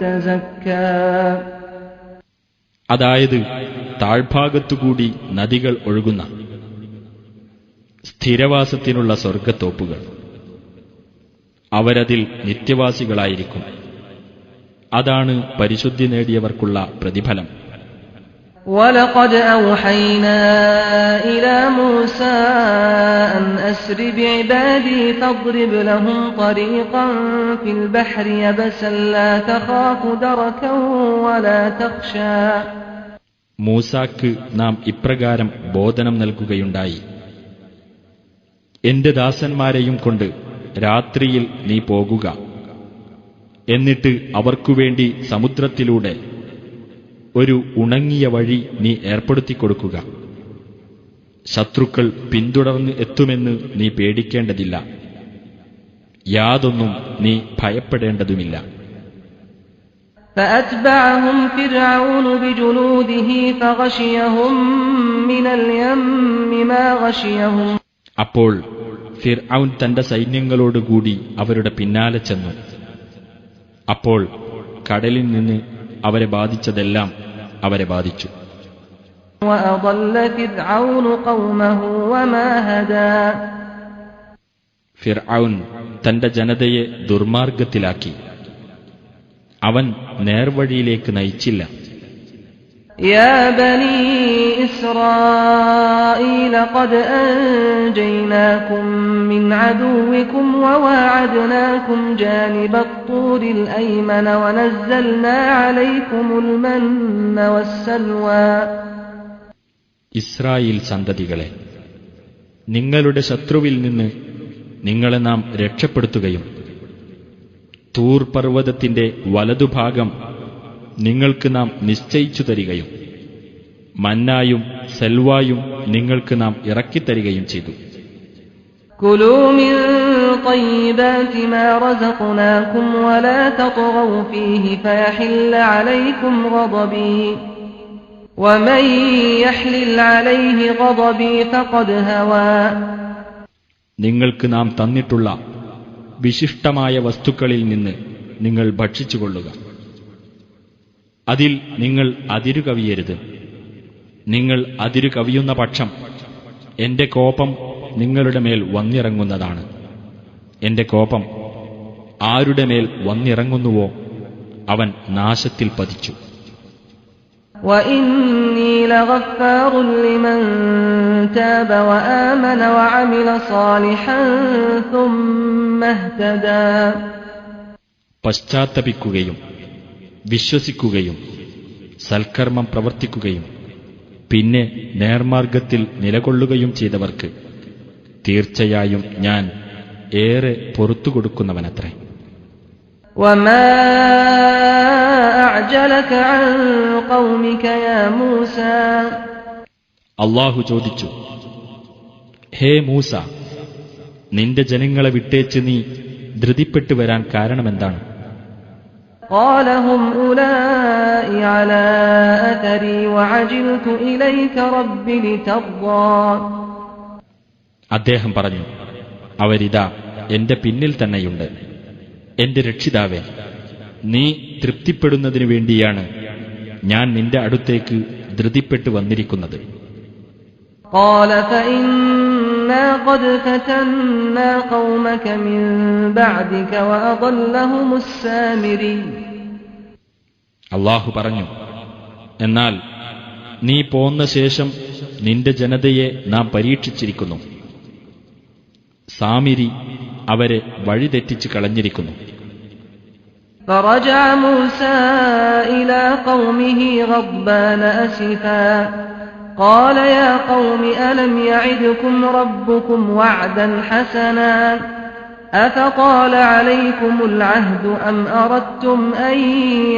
تزكى. അതായത് താഴ്ഭാഗത്തുകൂടി നദികൾ ഒഴുകുന്ന സ്ഥിരവാസത്തിനുള്ള സ്വർഗത്തോപ്പുകൾ. അവരതിൽ നിത്യവാസികളായിരിക്കും. അതാണ് പരിശുദ്ധി നേടിയവർക്കുള്ള പ്രതിഫലം. وَلَقَدْ أَوْحَيْنَا إِلَى مُوسَىٰ أَنْ أَسْرِ بِعِبَادِي فَاضْرِبْ لَهُمْ طَرِيقًا فِي الْبَحْرِ يَبَسًا لَّا تَخَافُ دَرَكًا وَلَا تَخْشَىٰ. മൂസാക്ക് നാം ഇപ്രകാരം ബോധനം നൽകുകയുണ്ടായി: എന്റെ ദാസന്മാരെയും കൊണ്ട് രാത്രിയിൽ നീ പോകുക. എന്നിട്ട് അവർക്കുവേണ്ടി സമുദ്രത്തിലൂടെ ഒരു ഉണങ്ങിയ വഴി നീ ഏർപ്പെടുത്തിക്കൊടുക്കുക. ശത്രുക്കൾ പിന്തുടർന്ന് എത്തുമെന്ന് നീ പേടിക്കേണ്ടതില്ല, യാതൊന്നും നീ ഭയപ്പെടേണ്ടതുമില്ല. فأتبعهم فرعون بجنوده فغشيهم من اليم ما غشيهم. അപ്പോൾ ഫിർഔൻ തന്റെ സൈന്യങ്ങളോടുകൂടി അവരുടെ പിന്നാലെ ചെന്നു. അപ്പോൾ കടലിൽ നിന്ന് അവരെ ബാധിച്ചതെല്ലാം അവരെ ബാധിച്ചു. وأضل فرعون قومه وما هدى. ഫിർഔൻ തന്റെ ജനതയെ ദുർമാർഗത്തിലാക്കി. അവൻ നേർവഴിയിലേക്ക് നയിച്ചില്ല. يا بني إسرائيل قد أنجيناكم من عدوكم وواعدناكم جانب الطور الأيمن ونزلنا عليكم المن والسلوى. ഇസ്രായേൽ സന്തതികളെ, നിങ്ങളുടെ ശത്രുവിൽ നിന്ന് നിങ്ങളെ നാം രക്ഷപ്പെടുത്തുകയും തൂർ പർവ്വതത്തിന്റെ വലതുഭാഗം നിങ്ങൾക്ക് നാം നിശ്ചയിച്ചു തരികയും മന്നായും സെൽവായും നിങ്ങൾക്ക് നാം ഇറക്കിത്തരികയും ചെയ്തു. كلوا من طيبات ما رزقناكم ولا تطغوا فيه فيحل عليكم غضبي ومن يحلل عليه غضبي فقد هوى. നിങ്ങൾക്ക് നാം തന്നിട്ടുള്ള വിശിഷ്ടമായ വസ്തുക്കളിൽ നിന്ന് നിങ്ങൾ ഭക്ഷിച്ചുകൊള്ളുക. അതിൽ നിങ്ങൾ അതിരുകവിയരുത്. നിങ്ങൾ അതിരുകവിയുന്ന പക്ഷം എന്റെ കോപം നിങ്ങളുടെ മേൽ വന്നിറങ്ങുന്നതാണ്. എന്റെ കോപം ആരുടെ മേൽ വന്നിറങ്ങുന്നുവോ അവൻ നാശത്തിൽ പതിച്ചു. وَإِنِّي لَغَفَّارٌ لِّمَن تَابَ وَآمَنَ وَعَمِلَ صَالِحًا ثُمَّ اهْتَدَى. പശ്ചാത്തപിക്കുകയും വിശ്വസിക്കുകയും സൽക്കർമ്മം പ്രവർത്തിക്കുകയും പിന്നെ നേർമാർഗത്തിൽ നിലകൊള്ളുകയും ചെയ്തവർക്ക് തീർച്ചയായും ഞാൻ ഏറെ പൊറുത്തുകൊടുക്കുന്നവനത്രേ. وَمَا أَعْجَلَكَ عَن قَوْمِكَ يَا مُوسَى. അല്ലാഹു ചോദിച്ചു: ഹേ മൂസ, നിന്റെ ജനങ്ങളെ വിട്ടേച്ച് നീ ധൃതിപ്പെട്ടു വരാൻ കാരണമെന്താണ്? قَالَ هُمْ أُولَاءِ عَلَىٰ أَثَرِي وَعَجِلْتُ إِلَيْكَ رَبِّ لِتَرْضَىٰ. അദ്ദേഹം പറഞ്ഞു, അവരിതാ എന്റെ പിന്നിൽ തന്നെയുണ്ട്. എന്റെ രക്ഷിതാവേ, നീ തൃപ്തിപ്പെടുന്നതിനു വേണ്ടിയാണ് ഞാൻ നിന്റെ അടുത്തേക്ക് ധൃതിപ്പെട്ടു വന്നിരിക്കുന്നത്. قال فإنا قد فتنا قومك من بعدك وأضلهم السامري. അല്ലാഹു പറഞ്ഞു, എന്നാൽ നീ പോന്ന ശേഷം നിന്റെ ജനതയെ നാം പരീക്ഷിച്ചിരിക്കുന്നു. സാമിരി അവരെ വഴിതെറ്റിച്ച് കളഞ്ഞിരിക്കുന്നു. فرجع موسى إلى قومه غضبان أسفا قال يا قوم ألم يعدكم ربكم وعدا حسنا أفطال عليكم العهد أم أردتم أن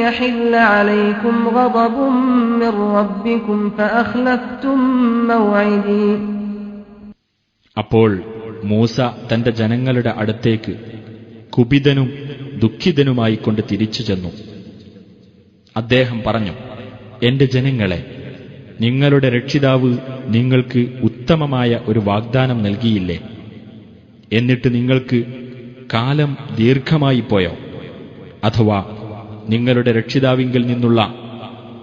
يحل عليكم غضب من ربكم فأخلفتم موعدي. അപ്പോൾ മൂസ തന്റെ ജനങ്ങളുടെ അടുത്തേക്ക് കുപിതനും ദുഃഖിതനുമായിക്കൊണ്ട് തിരിച്ചു ചെന്നു. അദ്ദേഹം പറഞ്ഞു, എന്റെ ജനങ്ങളെ, നിങ്ങളുടെ രക്ഷിതാവ് നിങ്ങൾക്ക് ഉത്തമമായ ഒരു വാഗ്ദാനം നൽകിയില്ലേ? എന്നിട്ട് നിങ്ങൾക്ക് കാലം ദീർഘമായി പോയോ? അഥവാ നിങ്ങളുടെ രക്ഷിതാവിങ്കിൽ നിന്നുള്ള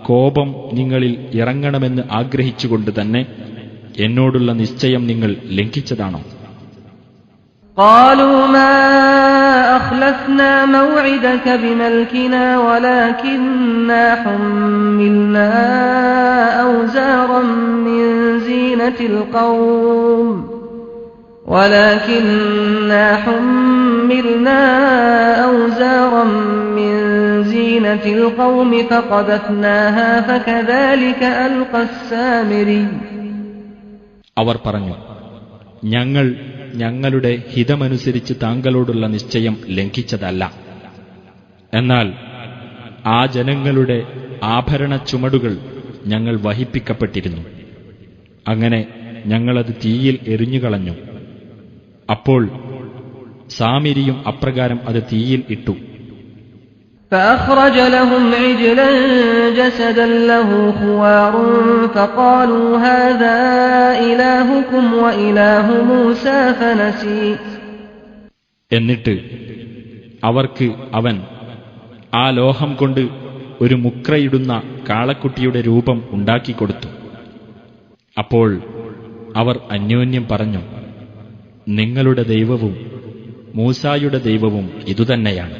കോപം നിങ്ങളിൽ ഇറങ്ങണമെന്ന് ആഗ്രഹിച്ചുകൊണ്ട് തന്നെ എന്നോടുള്ള നിശ്ചയം നിങ്ങൾ ലംഘിച്ചതാണോ? قالوا ما أخلفنا موعدك بملكنا ولكننا حملنا أوزارا من زينة القوم فقذفناها فكذلك ألقى السامري. അവർ പറഞ്ഞു, ഞങ്ങൾ ഞങ്ങളുടെ ഹിതമനുസരിച്ച് താങ്കളോടുള്ള നിശ്ചയം ലംഘിച്ചതല്ല. എന്നാൽ ആ ജനങ്ങളുടെ ആഭരണ ചുമടുകൾ ഞങ്ങൾ വഹിപ്പിക്കപ്പെട്ടിരുന്നു. അങ്ങനെ ഞങ്ങളത് തീയിൽ എറിഞ്ഞുകളഞ്ഞു. അപ്പോൾ സാമിരിയും അപ്രകാരം അത് തീയിൽ ഇട്ടു. فأخرج لهم عجلا جسدا له خوار فقالوا هذا إلهكم وإله موسى فنسي. എന്നിട്ട് അവർക്ക് അവൻ ആ ലോഹം കൊണ്ട് ഒരു മുക്രയിടുന്ന കാളക്കുട്ടിയുടെ രൂപം ഉണ്ടാക്കിക്കൊടുത്തു. അപ്പോൾ അവർ അന്യോന്യം പറഞ്ഞു, നിങ്ങളുടെ ദൈവവും മൂസായുടെ ദൈവവും ഇതുതന്നെയാണ്.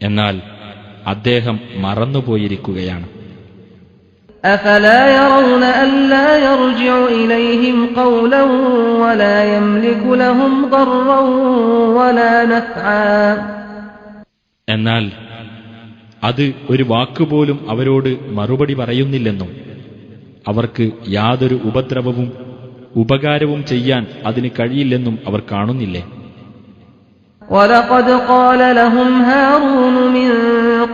എന്നാൽ അദ്ദേഹം മറന്നുപോയിരിക്കുകയാണ്. أفلا يرون ألا يرجع إليهم قولا ولا يملك لهم ضرا ولا نفعا. എന്നാൽ അത് ഒരു വാക്കുപോലും അവരോട് മറുപടി പറയുന്നില്ലെന്നും അവർക്ക് യാതൊരു ഉപദ്രവവും ഉപകാരവും ചെയ്യാൻ അതിന് കഴിയില്ലെന്നും അവർ കാണുന്നില്ലേ? وَلَقَدْ قَالَ لَهُمْ هَارُونُ مِنْ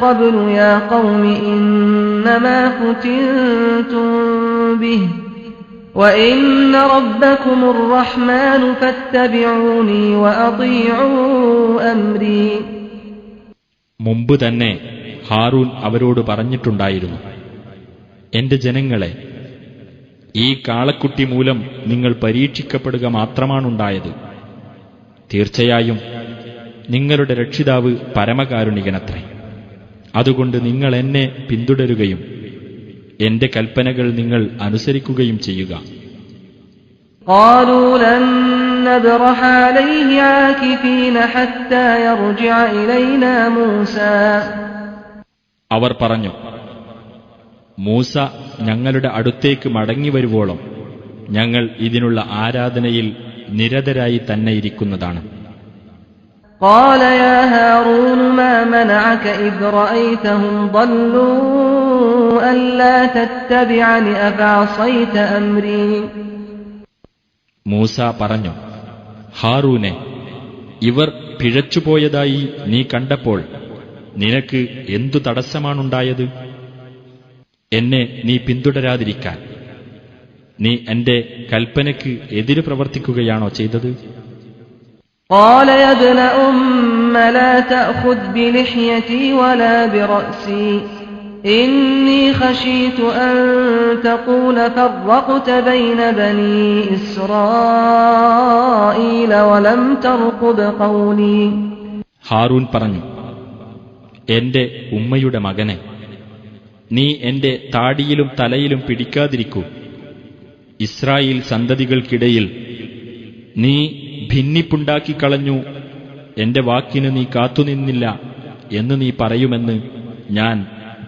قَبْلُ يَا قَوْمِ إِنَّمَا فُتِنْتُمْ بِهِ وَإِنَّ رَبَّكُمُ الرَّحْمَنُ فَاتَّبِعُونِي وَأَطِيعُوا أَمْرِي. മുമ്പ് തന്നെ ഹാറൂൻ അവരോട് പറഞ്ഞിട്ടുണ്ടായിരുന്നു, എന്റെ ജനങ്ങളെ, ഈ കാളക്കുട്ടി മൂലം നിങ്ങൾ പരീക്ഷിക്കപ്പെടുക മാത്രമാണുണ്ടായത്. തീർച്ചയായും നിങ്ങളുടെ രക്ഷിതാവ് പരമകാരുണികനത്രേ. അതുകൊണ്ട് നിങ്ങൾ എന്നെ പിന്തുടരുകയും എന്റെ കൽപ്പനകൾ നിങ്ങൾ അനുസരിക്കുകയും ചെയ്യുക. قالوا لن نبرح عليه عاكفين حتى يرجع إلينا موسى. അവർ പറഞ്ഞു, മൂസ ഞങ്ങളുടെ അടുത്തേക്ക് മടങ്ങി വരുവോളം ഞങ്ങൾ ഇതിനുള്ള ആരാധനയിൽ നിരതരായി തന്നെ ഇരിക്കുന്നതാണ്. قال يا هارون ما منعك إذ رأيتهم ضلوا ألا تتبعني أفعصيت أمري. മൂസ പറഞ്ഞു, ഹാറൂനെ, ഇവർ പിഴച്ചുപോയതായി നീ കണ്ടപ്പോൾ നിനക്ക് എന്തു തടസ്സമാണുണ്ടായത്? എന്നെ നീ പിന്തുടരാതിരിക്കാൻ നീ എന്റെ കൽപ്പനയ്ക്ക് എതിര് പ്രവർത്തിക്കുകയാണോ ചെയ്തത്? قال يا ابن أم لا تأخذ بلحيتي ولا برأسي إني خشيت أن تقول فرقت بين بني إسرائيل ولم ترقب قولي. ഹാറൂൻ പറഞ്ഞു, എന്റെ ഉമ്മയുടെ മകനെ, നീ എന്റെ താടിയിലും തലയിലും പിടിക്കാതിരിക്കൂ. ഇസ്രായേൽ സന്തതികൾക്കിടയിൽ നീ ഭിന്നിപ്പുണ്ടാക്കിക്കളഞ്ഞു, എന്റെ വാക്കിന് നീ കാത്തുനിന്നില്ല എന്ന് നീ പറയുമെന്ന് ഞാൻ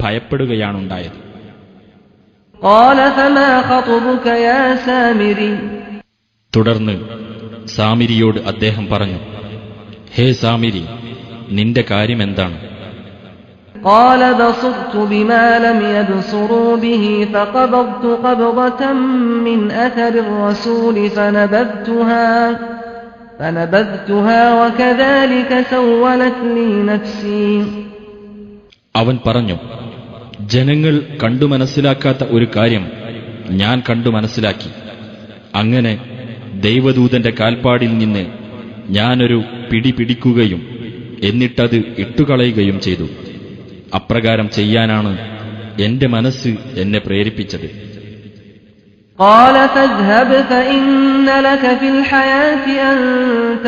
ഭയപ്പെടുകയാണുണ്ടായത്. തുടർന്ന് സാമിരിയോട് അദ്ദേഹം പറഞ്ഞു, ഹേ സാമിരി, നിന്റെ കാര്യമെന്താണ്? قال بصرت بما لم يبصروا به فقبضت قبضة من أثر الرسول فنبذتها وكذلك سولت لي نفسي. അവൻ പറഞ്ഞു, ജനങ്ങൾ കണ്ടു മനസ്സിലാക്കാത്ത ഒരു കാര്യം ഞാൻ കണ്ടു മനസ്സിലാക്കി. അങ്ങനെ ദൈവദൂതന്റെ കാൽപ്പാടിൽ നിന്ന് ഞാനൊരു പിടി പിടിക്കുകയും എന്നിട്ടത് ഇട്ടുകളയുകയും ചെയ്തു. അപ്രകാരം ചെയ്യാനാണ് എന്റെ മനസ്സ് എന്നെ പ്രേരിപ്പിച്ചത്. قال فاذهب فإن لك في الحياة أن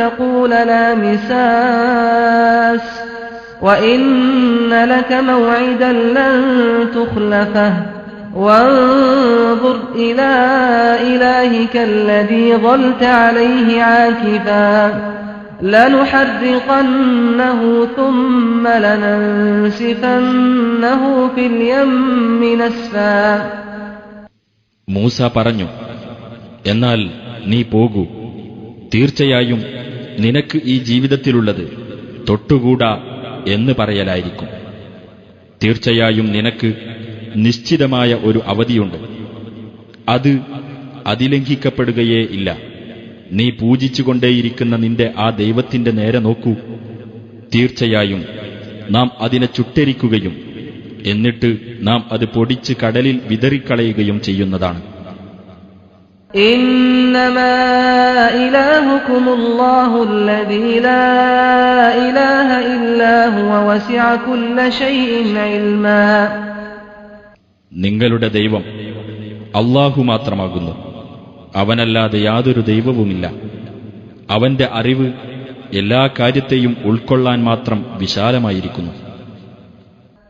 تقول لا مساس وإن لك موعدا لن تخلفه وانظر إلى إلهك الذي ظلت عليه عاكفا لنحرقنه ثم لننسفنه في اليم نسفا. മൂസ പറഞ്ഞു, എന്നാൽ നീ പോകൂ, തീർച്ചയായും നിനക്ക് ഈ ജീവിതത്തിലുള്ളത് തൊട്ടുകൂടാ എന്ന് പറയലായിരിക്കും. തീർച്ചയായും നിനക്ക് നിശ്ചിതമായ ഒരു അവധിയുണ്ട്, അത് അതിലംഘിക്കപ്പെടുകയേ ഇല്ല. നീ പൂജിച്ചുകൊണ്ടേയിരിക്കുന്ന നിന്റെ ആ ദൈവത്തിന്റെ നേരെ നോക്കൂ. തീർച്ചയായും നാം അതിനെ ചുട്ടരിക്കുകയും എന്നിട്ട് നാം അത് പൊടിച്ച് കടലിൽ വിതറിക്കളയുകയും ചെയ്യുന്നതാണ്. ഇന്നമാ ഇലാഹുകുമുല്ലാഹു അല്ലദീ ലാ ഇലാഹ ഇല്ലാ ഹുവ വസിഅ കുല്ല ശൈഇൻ ഇൽമാ. നിങ്ങളുടെ ദൈവം അല്ലാഹു മാത്രമാകുന്നു, അവനല്ലാതെ യാതൊരു ദൈവവുമില്ല. അവന്റെ അറിവ് എല്ലാ കാര്യത്തെയും ഉൾക്കൊള്ളാൻ മാത്രം വിശാലമായിരിക്കുന്നു.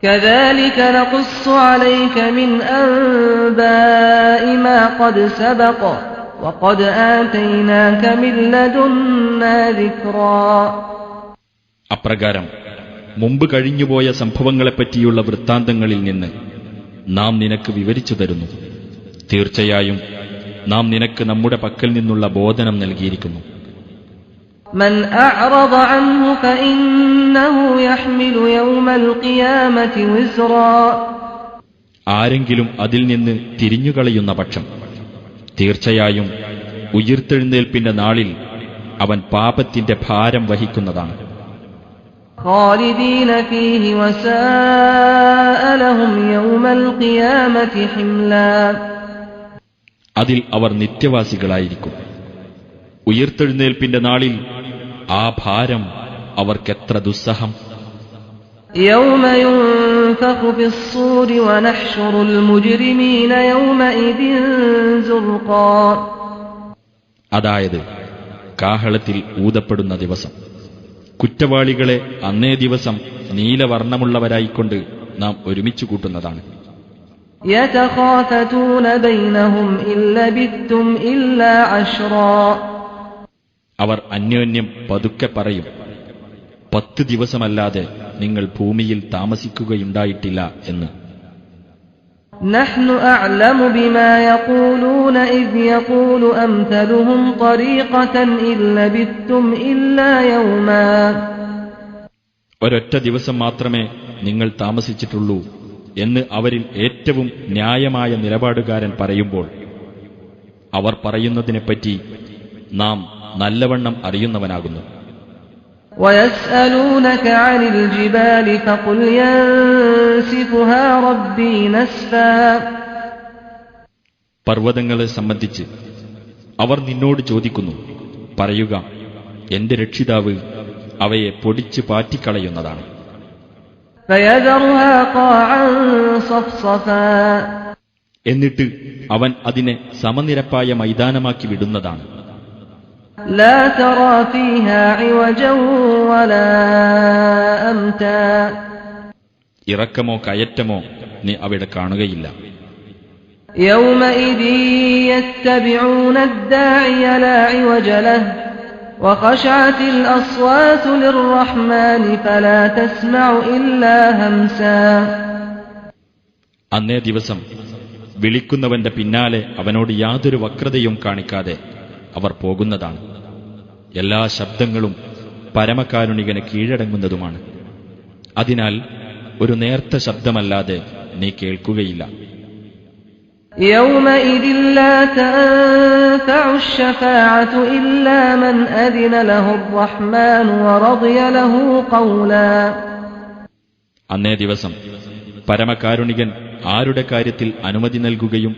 كذلك نقص عليك من أنباء ما قد سبق وقد آتيناك من لدنا ذكرا. അപ്രകാരം മുമ്പ് കഴിഞ്ഞുപോയ സംഭവങ്ങളെപ്പറ്റിയുള്ള വൃത്താന്തങ്ങളിൽ നിന്ന് നാം നിനക്ക് വിവരിച്ചു തരുന്നു. തീർച്ചയായും നാം നിനക്ക് നമ്മുടെ പക്കൽ നിന്നുള്ള ബോധനം നൽകിയിരിക്കുന്നു. من أعرض عنه فإنه يحمل يوم القيامة وزرا. ആരെങ്കിലും അതിൽ നിന്ന് തിരിഞ്ഞുകളയുന്ന പക്ഷം തീർച്ചയായും ഉയിർത്തെഴുന്നേൽപ്പിന്റെ നാളിൽ അവൻ പാപത്തിന്റെ ഭാരം വഹിക്കുന്നതാണ്. خالدين فيه وساء لهم يوم القيامة حملا. അതിൽ അവർ നിത്യവാസികളായിരിക്കും. ഉയിർത്തെഴുന്നേൽപ്പിന്റെ നാളിൽ ആ ഭാരം അവർക്കെത്ര ദുസ്സഹം. يوم ينفخ في الصور ونحشر المجرمين يومئذ زرقا. അതായത് കാഹളത്തിൽ ഊതപ്പെടുന്ന ദിവസം, കുറ്റവാളികളെ അന്നേ ദിവസം നീലവർണ്ണമുള്ളവരായിക്കൊണ്ട് നാം ഒരുമിച്ചു കൂട്ടുന്നതാണ്. يتخافتون بينهم إن لبثتم إلا عشرا. അവർ അന്യോന്യം പതുക്കെ പറയും, 10 ദിവസമല്ലാതെ നിങ്ങൾ ഭൂമിയിൽ താമസിക്കുകയുണ്ടായിട്ടില്ല എന്ന്. نحن أعلم بما يقولون إذ يقول أمثلهم طريقة إن لبثتم إلا يوما. ഒരൊറ്റ ദിവസം മാത്രമേ നിങ്ങൾ താമസിച്ചിട്ടുള്ളൂ എന്ന് അവരിൽ ഏറ്റവും ന്യായമായ നിലപാടുകാരൻ പറയുമ്പോൾ അവർ പറയുന്നതിനെപ്പറ്റി നാം നല്ലവണ്ണം അറിയുന്നവനാകുന്നു. ويسألونك عن الجبال فقل ينسفها ربي نسفا. പർവ്വതങ്ങളെ സംബന്ധിച്ച് അവർ നിന്നോട് ചോദിക്കുന്നു, പറയുക, എന്റെ രക്ഷിതാവ് അവയെ പൊടിച്ച് പാറ്റിക്കളയുന്നതാണ്. فيذرها قاعا صفصفا എന്നിട്ട് അവൻ അതിനെ സമനിരപ്പായ മൈതാനമാക്കി വിടുന്നതാണ്. لا ترى فيها عوجا ولا أمتا ഇറക്കമോ കയറ്റമോ നീ അവിടെ കാണുകയില്ല. يومئذ يتبعون الداعي لا عوج له وخشعت الأصوات للرحمن فلا تسمع إلا همسا അന്നേ ദിവസം വിളിക്കുന്നവന്റെ പിന്നാലെ അവനോട് യാതൊരു വക്രതയും കാണിക്കാതെ അവർ പോകുന്നതാണ്. എല്ലാ ശബ്ദങ്ങളും പരമകാരുണികന് കീഴടങ്ങുന്നതുമാണ്. അതിനാൽ ഒരു നേർത്ത ശബ്ദമല്ലാതെ നീ കേൾക്കുകയില്ല. يومئذ لا تنفع الشفاعة إلا من أذن له الرحمن ورضي له قولا അന്നേ ദിവസം പരമകാരുണികൻ ആരുടെ കാര്യത്തിൽ അനുമതി നൽകുകയും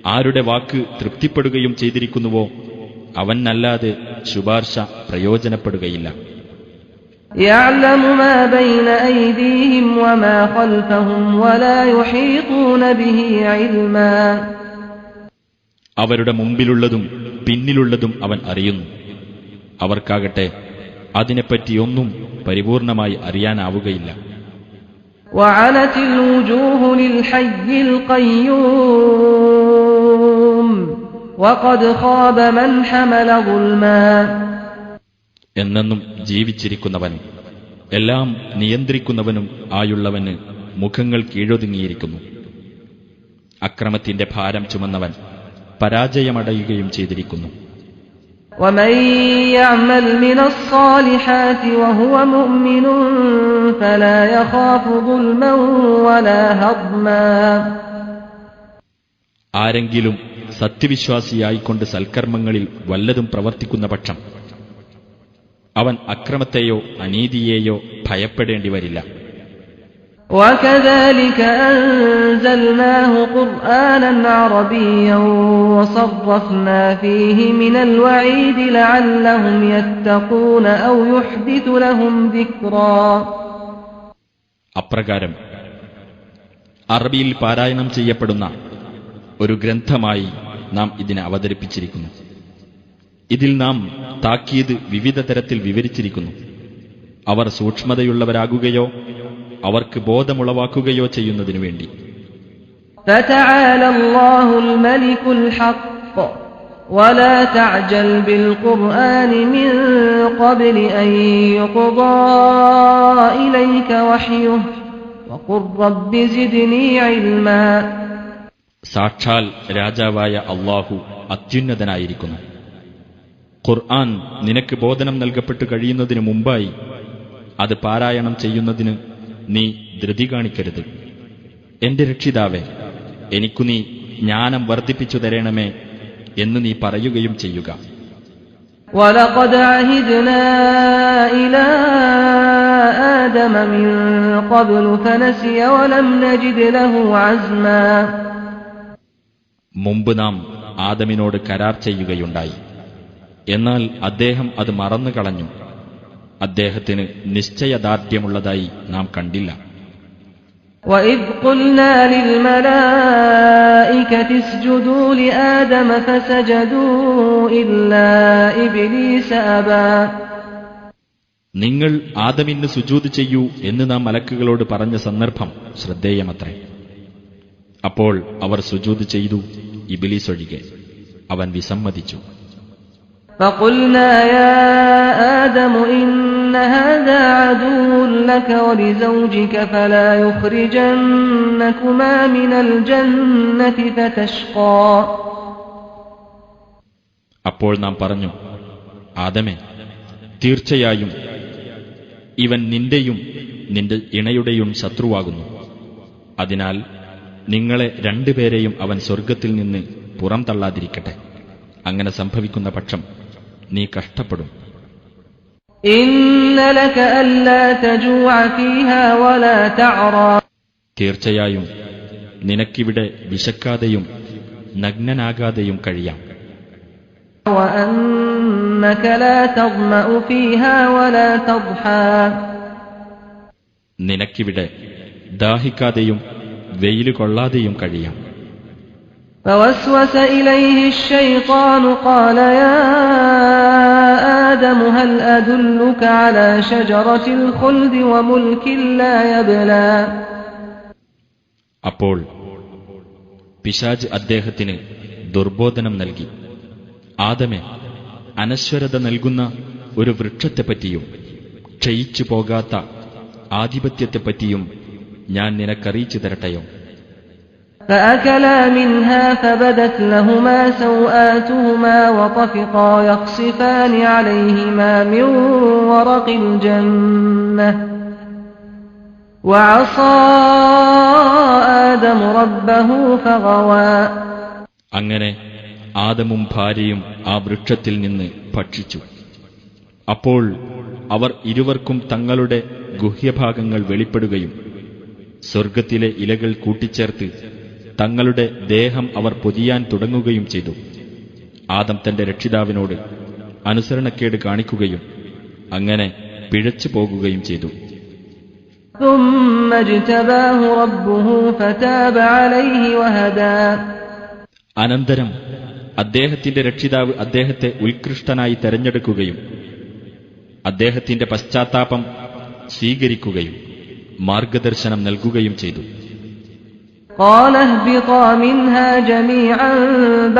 ആരുടെ വാക്ക് തൃപ്തിപ്പെടുകയും ചെയ്തിരിക്കുന്നുവോ അവനല്ലാതെ ശുപാർശ പ്രയോജനപ്പെടുകയില്ല. يعلم ما بين أيديهم وما خلفهم ولا يحيطون به علما അവരുടെ മുമ്പിലുള്ളതും പിന്നിലുള്ളതും അവൻ അറിയുന്നു. അവർക്കാകട്ടെ അതിനെപ്പറ്റിയൊന്നും പരിപൂർണമായി അറിയാനാവുകയില്ല. وعنت الوجوه للحي القيوم وقد خاب من حمل ظلما എന്നെന്നും ജീവിച്ചിരിക്കുന്നവൻ എല്ലാം നിയന്ത്രിക്കുന്നവനും ആയുള്ളവന് മുഖങ്ങൾ കീഴൊതുങ്ങിയിരിക്കുന്നു. അക്രമത്തിന്റെ ഭാരം ചുമന്നവൻ പരാജയമടയുകയും ചെയ്തിരിക്കുന്നു. ومن يعمل من الصالحات وهو مؤمن فلا يخاف ظلما ولا هضما ആരെങ്കിലും സത്യവിശ്വാസിയായിക്കൊണ്ട് സൽക്കർമ്മങ്ങളിൽ വല്ലതും പ്രവർത്തിക്കുന്ന പക്ഷം അവൻ അക്രമത്തെയോ അനീതിയെയോ ഭയപ്പെടേണ്ടി വരില്ല. وكذلك أنزلناه قرآنا عربيا وصرفنا فيه من الوعيد لعلهم يتقون أو يحدث لهم ذكرا അപ്രകാരം അറബിയിൽ പാരായണം ചെയ്യപ്പെടുന്ന ഒരു ഗ്രന്ഥമായി നാം ഇതിനെ അവതരിപ്പിച്ചിരിക്കുന്നു. ഇതിൽ നാം താക്കീത് വിവിധ തരത്തിൽ വിവരിച്ചിരിക്കുന്നു. അവർ സൂക്ഷ്മതയുള്ളവരാകുകയോ അവർക്ക് ബോധമുളവാക്കുകയോ ചെയ്യുന്നതിനു വേണ്ടി. فتعالى الله الملك الحق ولا تعجل بالقرآن من قبل أن يقضى إليك وحيه وقل رب زدني علما സാക്ഷാൽ രാജാവായ അല്ലാഹു അത്യുന്നതനായിരിക്കുന്നു. ഖുർആൻ നിനക്ക് ബോധനം നൽകപ്പെട്ടു കഴിയുന്നതിനു മുമ്പായി അത് പാരായണം ചെയ്യുന്നതിന് നീ ധൃതി കാണിക്കരുത്. എന്റെ രക്ഷിതാവേ, എനിക്കു നീ ജ്ഞാനം വർദ്ധിപ്പിച്ചു തരണമേ എന്ന് നീ പറയുകയും ചെയ്യുക. وَلَقَدْ عَهِدْنَا إِلَى آدَمَ مِنْ قَبْلُ فَنَسِيَ وَلَمْ نَجِدْ لَهُ عَزْمًا മുമ്പ് നാം ആദമിനോട് കരാർ ചെയ്യുകയുണ്ടായി. എന്നാൽ അദ്ദേഹം അത് മറന്നു കളഞ്ഞു. അദ്ദേഹത്തിന് നിശ്ചയദാർഢ്യമുള്ളതായി നാം കണ്ടില്ല. وَإِذْ قُلْنَا لِلْمَلَائِكَةِ اسْجُدُوا لِآدَمَ فَسَجَدُوا إِلَّا إِبْلِيسَ أَبَى നിങ്ങൾ ആദമിന് സുജൂദ് ചെയ്യൂ എന്ന് നാം മലക്കുകളോട് പറഞ്ഞ സന്ദർഭം ശ്രദ്ധേയമത്രേ. അപ്പോൾ അവർ സുജൂദ് ചെയ്തു, ഇബ്ലീസ് ഒഴികെ. അവൻ വിസമ്മതിച്ചു. فَقُلْنَا يَا آدَمُ إِنَّ هَذَا عَدُوٌّ لَكَ وَلِزَوْجِكَ فَلَا يُخْرِجَنَّكُمَا مِنَ الْجَنَّةِ فَتَشْقَى അപ്പോൾ നാം പറഞ്ഞു, ആദമേ, തീർച്ചയായും ഇവൻ നിന്റെയും നിന്റെ ഇണയുടെയും ശത്രുവാകുന്നു. അതിനാൽ നിങ്ങളെ രണ്ടുപേരെയും അവൻ സ്വർഗ്ഗത്തിൽ നിന്ന് പുറംതള്ളാതിരിക്കട്ടെ. അങ്ങനെ സംഭവിക്കുന്ന പക്ഷം നീ കഷ്ടപ്പെടും. إِنَّ لَكَ أَلَّا تَجُوعَ فِيهَا وَلَا تَعْرَى തീർച്ചയായും നിനക്കിവിടെ വിശക്കാതെയും നഗ്നനാകാതെയും കഴിയാം. وَأَنَّكَ لَا تَظْمَأُ فِيهَا وَلَا تَضْحَى നിനക്കിവിടെ ദാഹിക്കാതെയും വെയിൽ കൊള്ളാതെയും കഴിയാം. فوسوس إليه الشيطان قال يا آدم هل أدلك على شجرة الخلد وملك لا يبلى. അപ്പോൾ പിശാച് അദ്ദേഹത്തിന് ദുർബോധനം നൽകി, ആദമേ, അനശ്വരത നൽകുന്ന ഒരു വൃക്ഷത്തെപ്പറ്റിയും ക്ഷയിച്ചു പോകാത്ത ആധിപത്യത്തെപ്പറ്റിയും ഞാൻ നിനക്കറിയിച്ചു തരട്ടെയോ? فأكلا منها فبدت لهما سوآتهما وطفقا يخصفان عليهما من ورق الجنة وعصى آدم ربه فغوى. അങ്ങനെ ആദമും ഭാര്യയും ആ വൃക്ഷത്തിൽ നിന്ന് ഭക്ഷിച്ചു. അപ്പോൾ അവർ ഇരുവർക്കും തങ്ങളുടെ ഗുഹ്യഭാഗങ്ങൾ വെളിപ്പെടുകയും സ്വർഗത്തിലെ ഇലകൾ കൂട്ടിച്ചേർത്ത് തങ്ങളുടെ ദേഹം അവർ പൊതിയാൻ തുടങ്ങുകയും ചെയ്തു. ആദം തന്റെ രക്ഷിതാവിനോട് അനുസരണക്കേട് കാണിക്കുകയും അങ്ങനെ പിഴച്ചു പോകുകയും ചെയ്തു. ثم اجتباه ربه فتاب عليه وهدى. അനന്തരം അദ്ദേഹത്തിന്റെ രക്ഷിതാവ് അദ്ദേഹത്തെ ഉത്കൃഷ്ടനായി തെരഞ്ഞെടുക്കുകയും അദ്ദേഹത്തിന്റെ പശ്ചാത്താപം സ്വീകരിക്കുകയും മാർഗദർശനം നൽകുകയും ചെയ്തു. قال اهبطا منها جميعا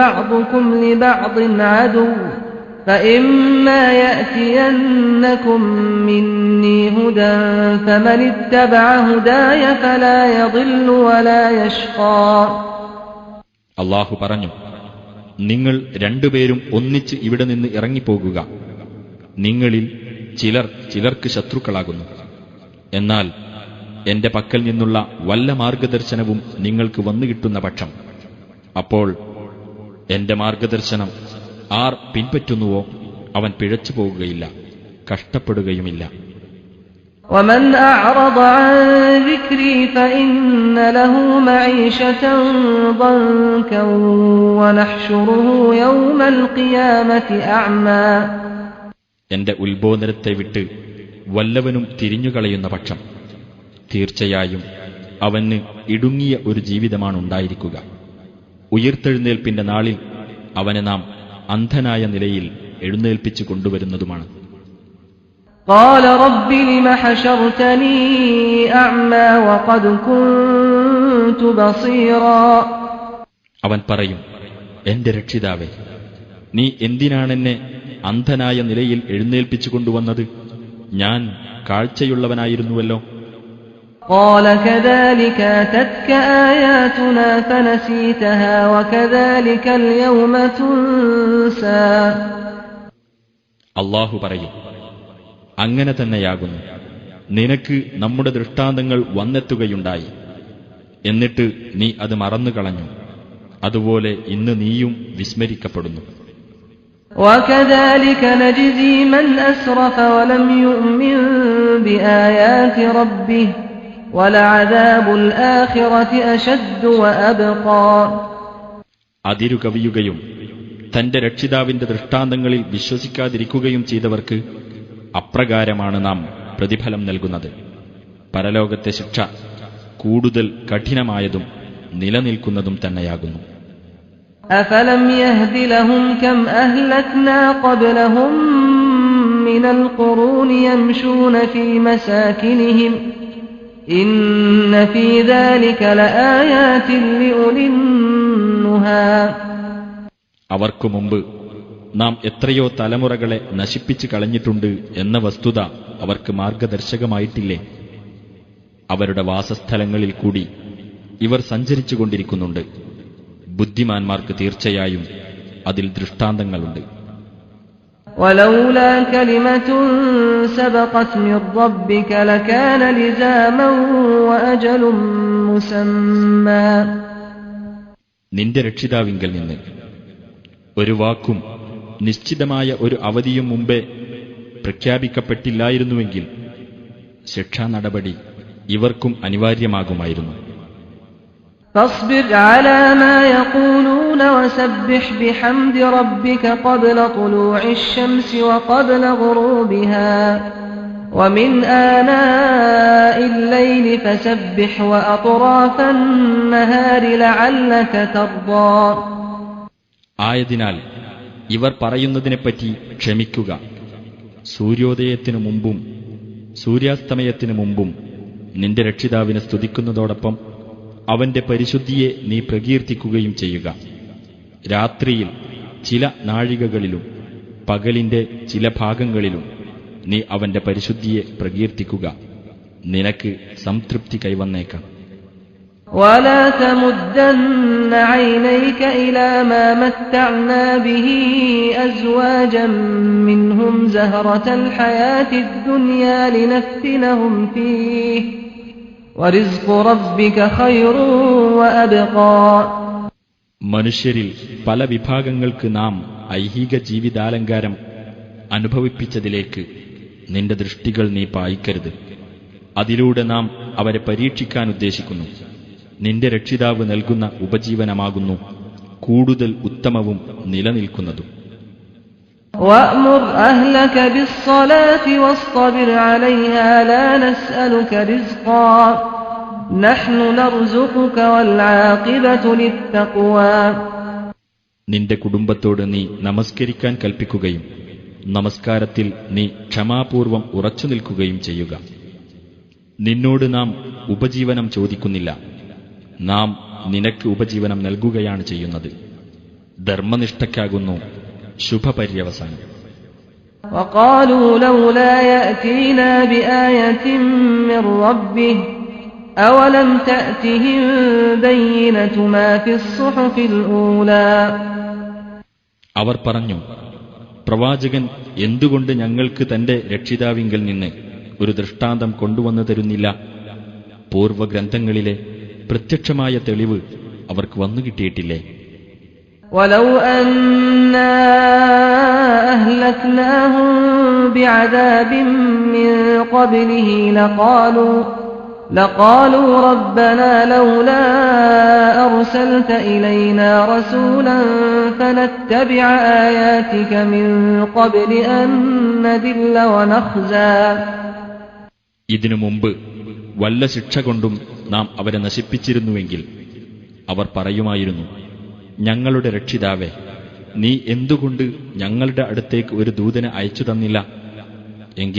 بعضكم لبعض عدو فإما يأتينكم مني هدى فمن اتبع هداي فلا يضل ولا يشقى. അല്ലാഹു പറഞ്ഞു, നിങ്ങൾ രണ്ടുപേരും ഒന്നിച്ച് ഇവിടെ നിന്ന് ഇറങ്ങിപ്പോകുക. നിങ്ങളിൽ ചിലർ ചിലർക്ക് ശത്രുക്കളാകുന്നു. എന്നാൽ എന്റെ പക്കൽ നിന്നുള്ള വല്ല മാർഗദർശനവും നിങ്ങൾക്ക് വന്നുകിട്ടുന്ന പക്ഷം, അപ്പോൾ എന്റെ മാർഗദർശനം ആർ പിൻപറ്റുന്നുവോ അവൻ പിഴച്ചു പോകുകയില്ല, കഷ്ടപ്പെടുകയുമില്ല. ومن أعرض عن ذكري فإن له معيشة ضنكا ونحشره يوم القيامة أعمى. എന്റെ ഉത്ബോധനത്തെ വിട്ട് വല്ലവനും തിരിഞ്ഞുകളയുന്ന പക്ഷം തീർച്ചയായും അവന് ഇടുങ്ങിയ ഒരു ജീവിതമാണുണ്ടായിരിക്കുക. ഉയിർത്തെഴുന്നേൽപ്പിന്റെ നാളിൽ അവനെ നാം അന്ധനായ നിലയിൽ എഴുന്നേൽപ്പിച്ചു കൊണ്ടുവരുന്നതുമാണ്. قال رب لم حشرتني أعمى وقد كنت بصيرا. അവൻ പറയും, എന്റെ രക്ഷിതാവേ, നീ എന്തിനാണെന്നെ അന്ധനായ നിലയിൽ എഴുന്നേൽപ്പിച്ചു കൊണ്ടുവന്നത്? ഞാൻ കാഴ്ചയുള്ളവനായിരുന്നുവല്ലോ. قال كذلك أتتك آياتنا فنسيتها وكذلك اليوم تنسى. അല്ലാഹു പറയും, അങ്ങനെ തന്നെയാകുന്നു. നിനക്ക് നമ്മുടെ ദൃഷ്ടാന്തങ്ങൾ വന്നെത്തുകയുണ്ടായി, എന്നിട്ട് നീ അത് മറന്നുകളഞ്ഞു. അതുപോലെ ഇന്ന് നീയും വിസ്മരിക്കപ്പെടുന്നു. وكذلك نجزي من أسرف ولم يؤمن بآيات ربه ولعذاب الآخرة أشد وأبقى. അതിരുകവിയുകയും തന്റെ രക്ഷിതാവിന്റെ ദൃഷ്ടാന്തങ്ങളിൽ വിശ്വസിക്കാതിരിക്കുകയും ചെയ്തവർക്ക് അപ്രകാരമാണ് നാം പ്രതിഫലം നൽകുന്നത്. പരലോകത്തെ ശിക്ഷ കൂടുതൽ കഠിനമായതും നിലനിൽക്കുന്നതും തന്നെയാകുന്നു. أفلم يهد لهم كم أهلكنا قبلهم من القرون يمشون في مساكنهم إن في ذلك لآيات لأولي النهى. അവർക്കു മുമ്പ് നാം എത്രയോ തലമുറകളെ നശിപ്പിച്ചു കളഞ്ഞിട്ടുണ്ട് എന്ന വസ്തുത അവർക്ക് മാർഗദർശകമായിട്ടില്ലേ? അവരുടെ വാസസ്ഥലങ്ങളിൽ കൂടി ഇവർ സഞ്ചരിച്ചുകൊണ്ടിരിക്കുന്നുണ്ട്. ബുദ്ധിമാന്മാർക്ക് തീർച്ചയായും അതിൽ ദൃഷ്ടാന്തങ്ങളുണ്ട്. ولولا كلمة سبقت من ربك لكان لزاما وأجل مسمى. നിന്റെ രക്ഷിതാവിങ്കൽ നിന്ന് ഒരു വാക്കും നിശ്ചിതമായ ഒരു അവധിയും മുമ്പേ പ്രഖ്യാപിക്കപ്പെട്ടില്ലായിരുന്നുവെങ്കിൽ ശിക്ഷാ നടപടി ഇവർക്കും അനിവാര്യമാകുമായിരുന്നു. فاصبر على ما يقولون وسبح بحمد ربك قبل طلوع الشمس وقبل غروبها ومن آناء الليل فسبح وأطراف النهار لعلك ترضى. ആയതിനാൽ ഇവർ പറയുന്നതിനെപ്പറ്റി ക്ഷമിക്കുക. സൂര്യോദയത്തിനു മുമ്പും സൂര്യാസ്തമയത്തിനു മുമ്പും നിന്റെ രക്ഷിതാവിനെ സ്തുതിക്കുന്നതോടൊപ്പം അവന്റെ പരിശുദ്ധിയെ നീ പ്രകീർത്തിക്കുകയും ചെയ്യുക. രാത്രിയിൽ ചില നാഴികകളിലും പകലിന്റെ ചില ഭാഗങ്ങളിലും നീ അവന്റെ പരിശുദ്ധിയെ പ്രകീർത്തിക്കുക. നിനക്ക് സംതൃപ്തി കൈവന്നേക്കാം. ولا تمدن عينيك إلى ما متعنا به أزواجا منهم زهرة الحياة الدنيا لنفتنهم فيه ورزق ربك خير وأبقى. മനുഷ്യരിൽ പല വിഭാഗങ്ങൾക്ക് നാം ഐഹിക ജീവിതാലങ്കാരം അനുഭവിപ്പിച്ചതിലേക്ക് നിന്റെ ദൃഷ്ടികൾ നീ പായിക്കരുത്. അതിലൂടെ നാം അവരെ പരീക്ഷിക്കാൻ ഉദ്ദേശിക്കുന്നു. നിന്റെ രക്ഷിതാവ് നൽകുന്ന ഉപജീവനമാകുന്നു കൂടുതൽ ഉത്തമവും നിലനിൽക്കുന്നതും. وأمر أهلك بالصلاة واصطبر عليها لا نسألك رزقا نحن نرزقك والعاقبة للتقوى. നിന്റെ കുടുംബത്തോട് നീ നമസ്കരിക്കാൻ കൽപ്പിക്കുകയും നമസ്കാരത്തിൽ നീ ക്ഷമാപൂർവം ഉറച്ചു നിൽക്കുകയും ചെയ്യുക. നിന്നോട് നാം ഉപജീവനം ചോദിക്കുന്നില്ല, നാം നിനക്ക് ഉപജീവനം നൽകുകയാണ് ചെയ്യുന്നത്. ധർമ്മനിഷ്ഠയ്ക്കാകുന്നു ശുഭപര്യവസാനം. وقالوا لولا يأتينا بآية من ربه أولم تأتهم بينة ما في الصحف الأولى. അവർ പറഞ്ഞു, പ്രവാചകൻ എന്തുകൊണ്ട് ഞങ്ങൾക്ക് തന്റെ രക്ഷിതാവിങ്കൽ നിന്ന് ഒരു ദൃഷ്ടാന്തം കൊണ്ടുവന്നു തരുന്നില്ല? പൂർവഗ്രന്ഥങ്ങളിലെ പ്രത്യക്ഷമായ തെളിവ് അവർക്ക് വന്നു കിട്ടിയിട്ടില്ലേ? ولو أنا أهلكناهم بعذاب من قبله لقالوا ربنا لولا أرسلت إلينا رسولا فنتبع آياتك من قبل أن نذل ونخزى. ഇതിനു മുമ്പ് വല്ല ശിക്ഷ കൊണ്ടും നാം അവരെ നശിപ്പിച്ചിരുന്നുവെങ്കിൽ അവർ പറയുമായിരുന്നു, ഞങ്ങളുടെ രക്ഷിതാവേ, നീ എന്തുകൊണ്ട് ഞങ്ങളുടെ അടുത്തേക്ക് ഒരു ദൂതനെ അയച്ചു തന്നില്ല? എങ്കിൽ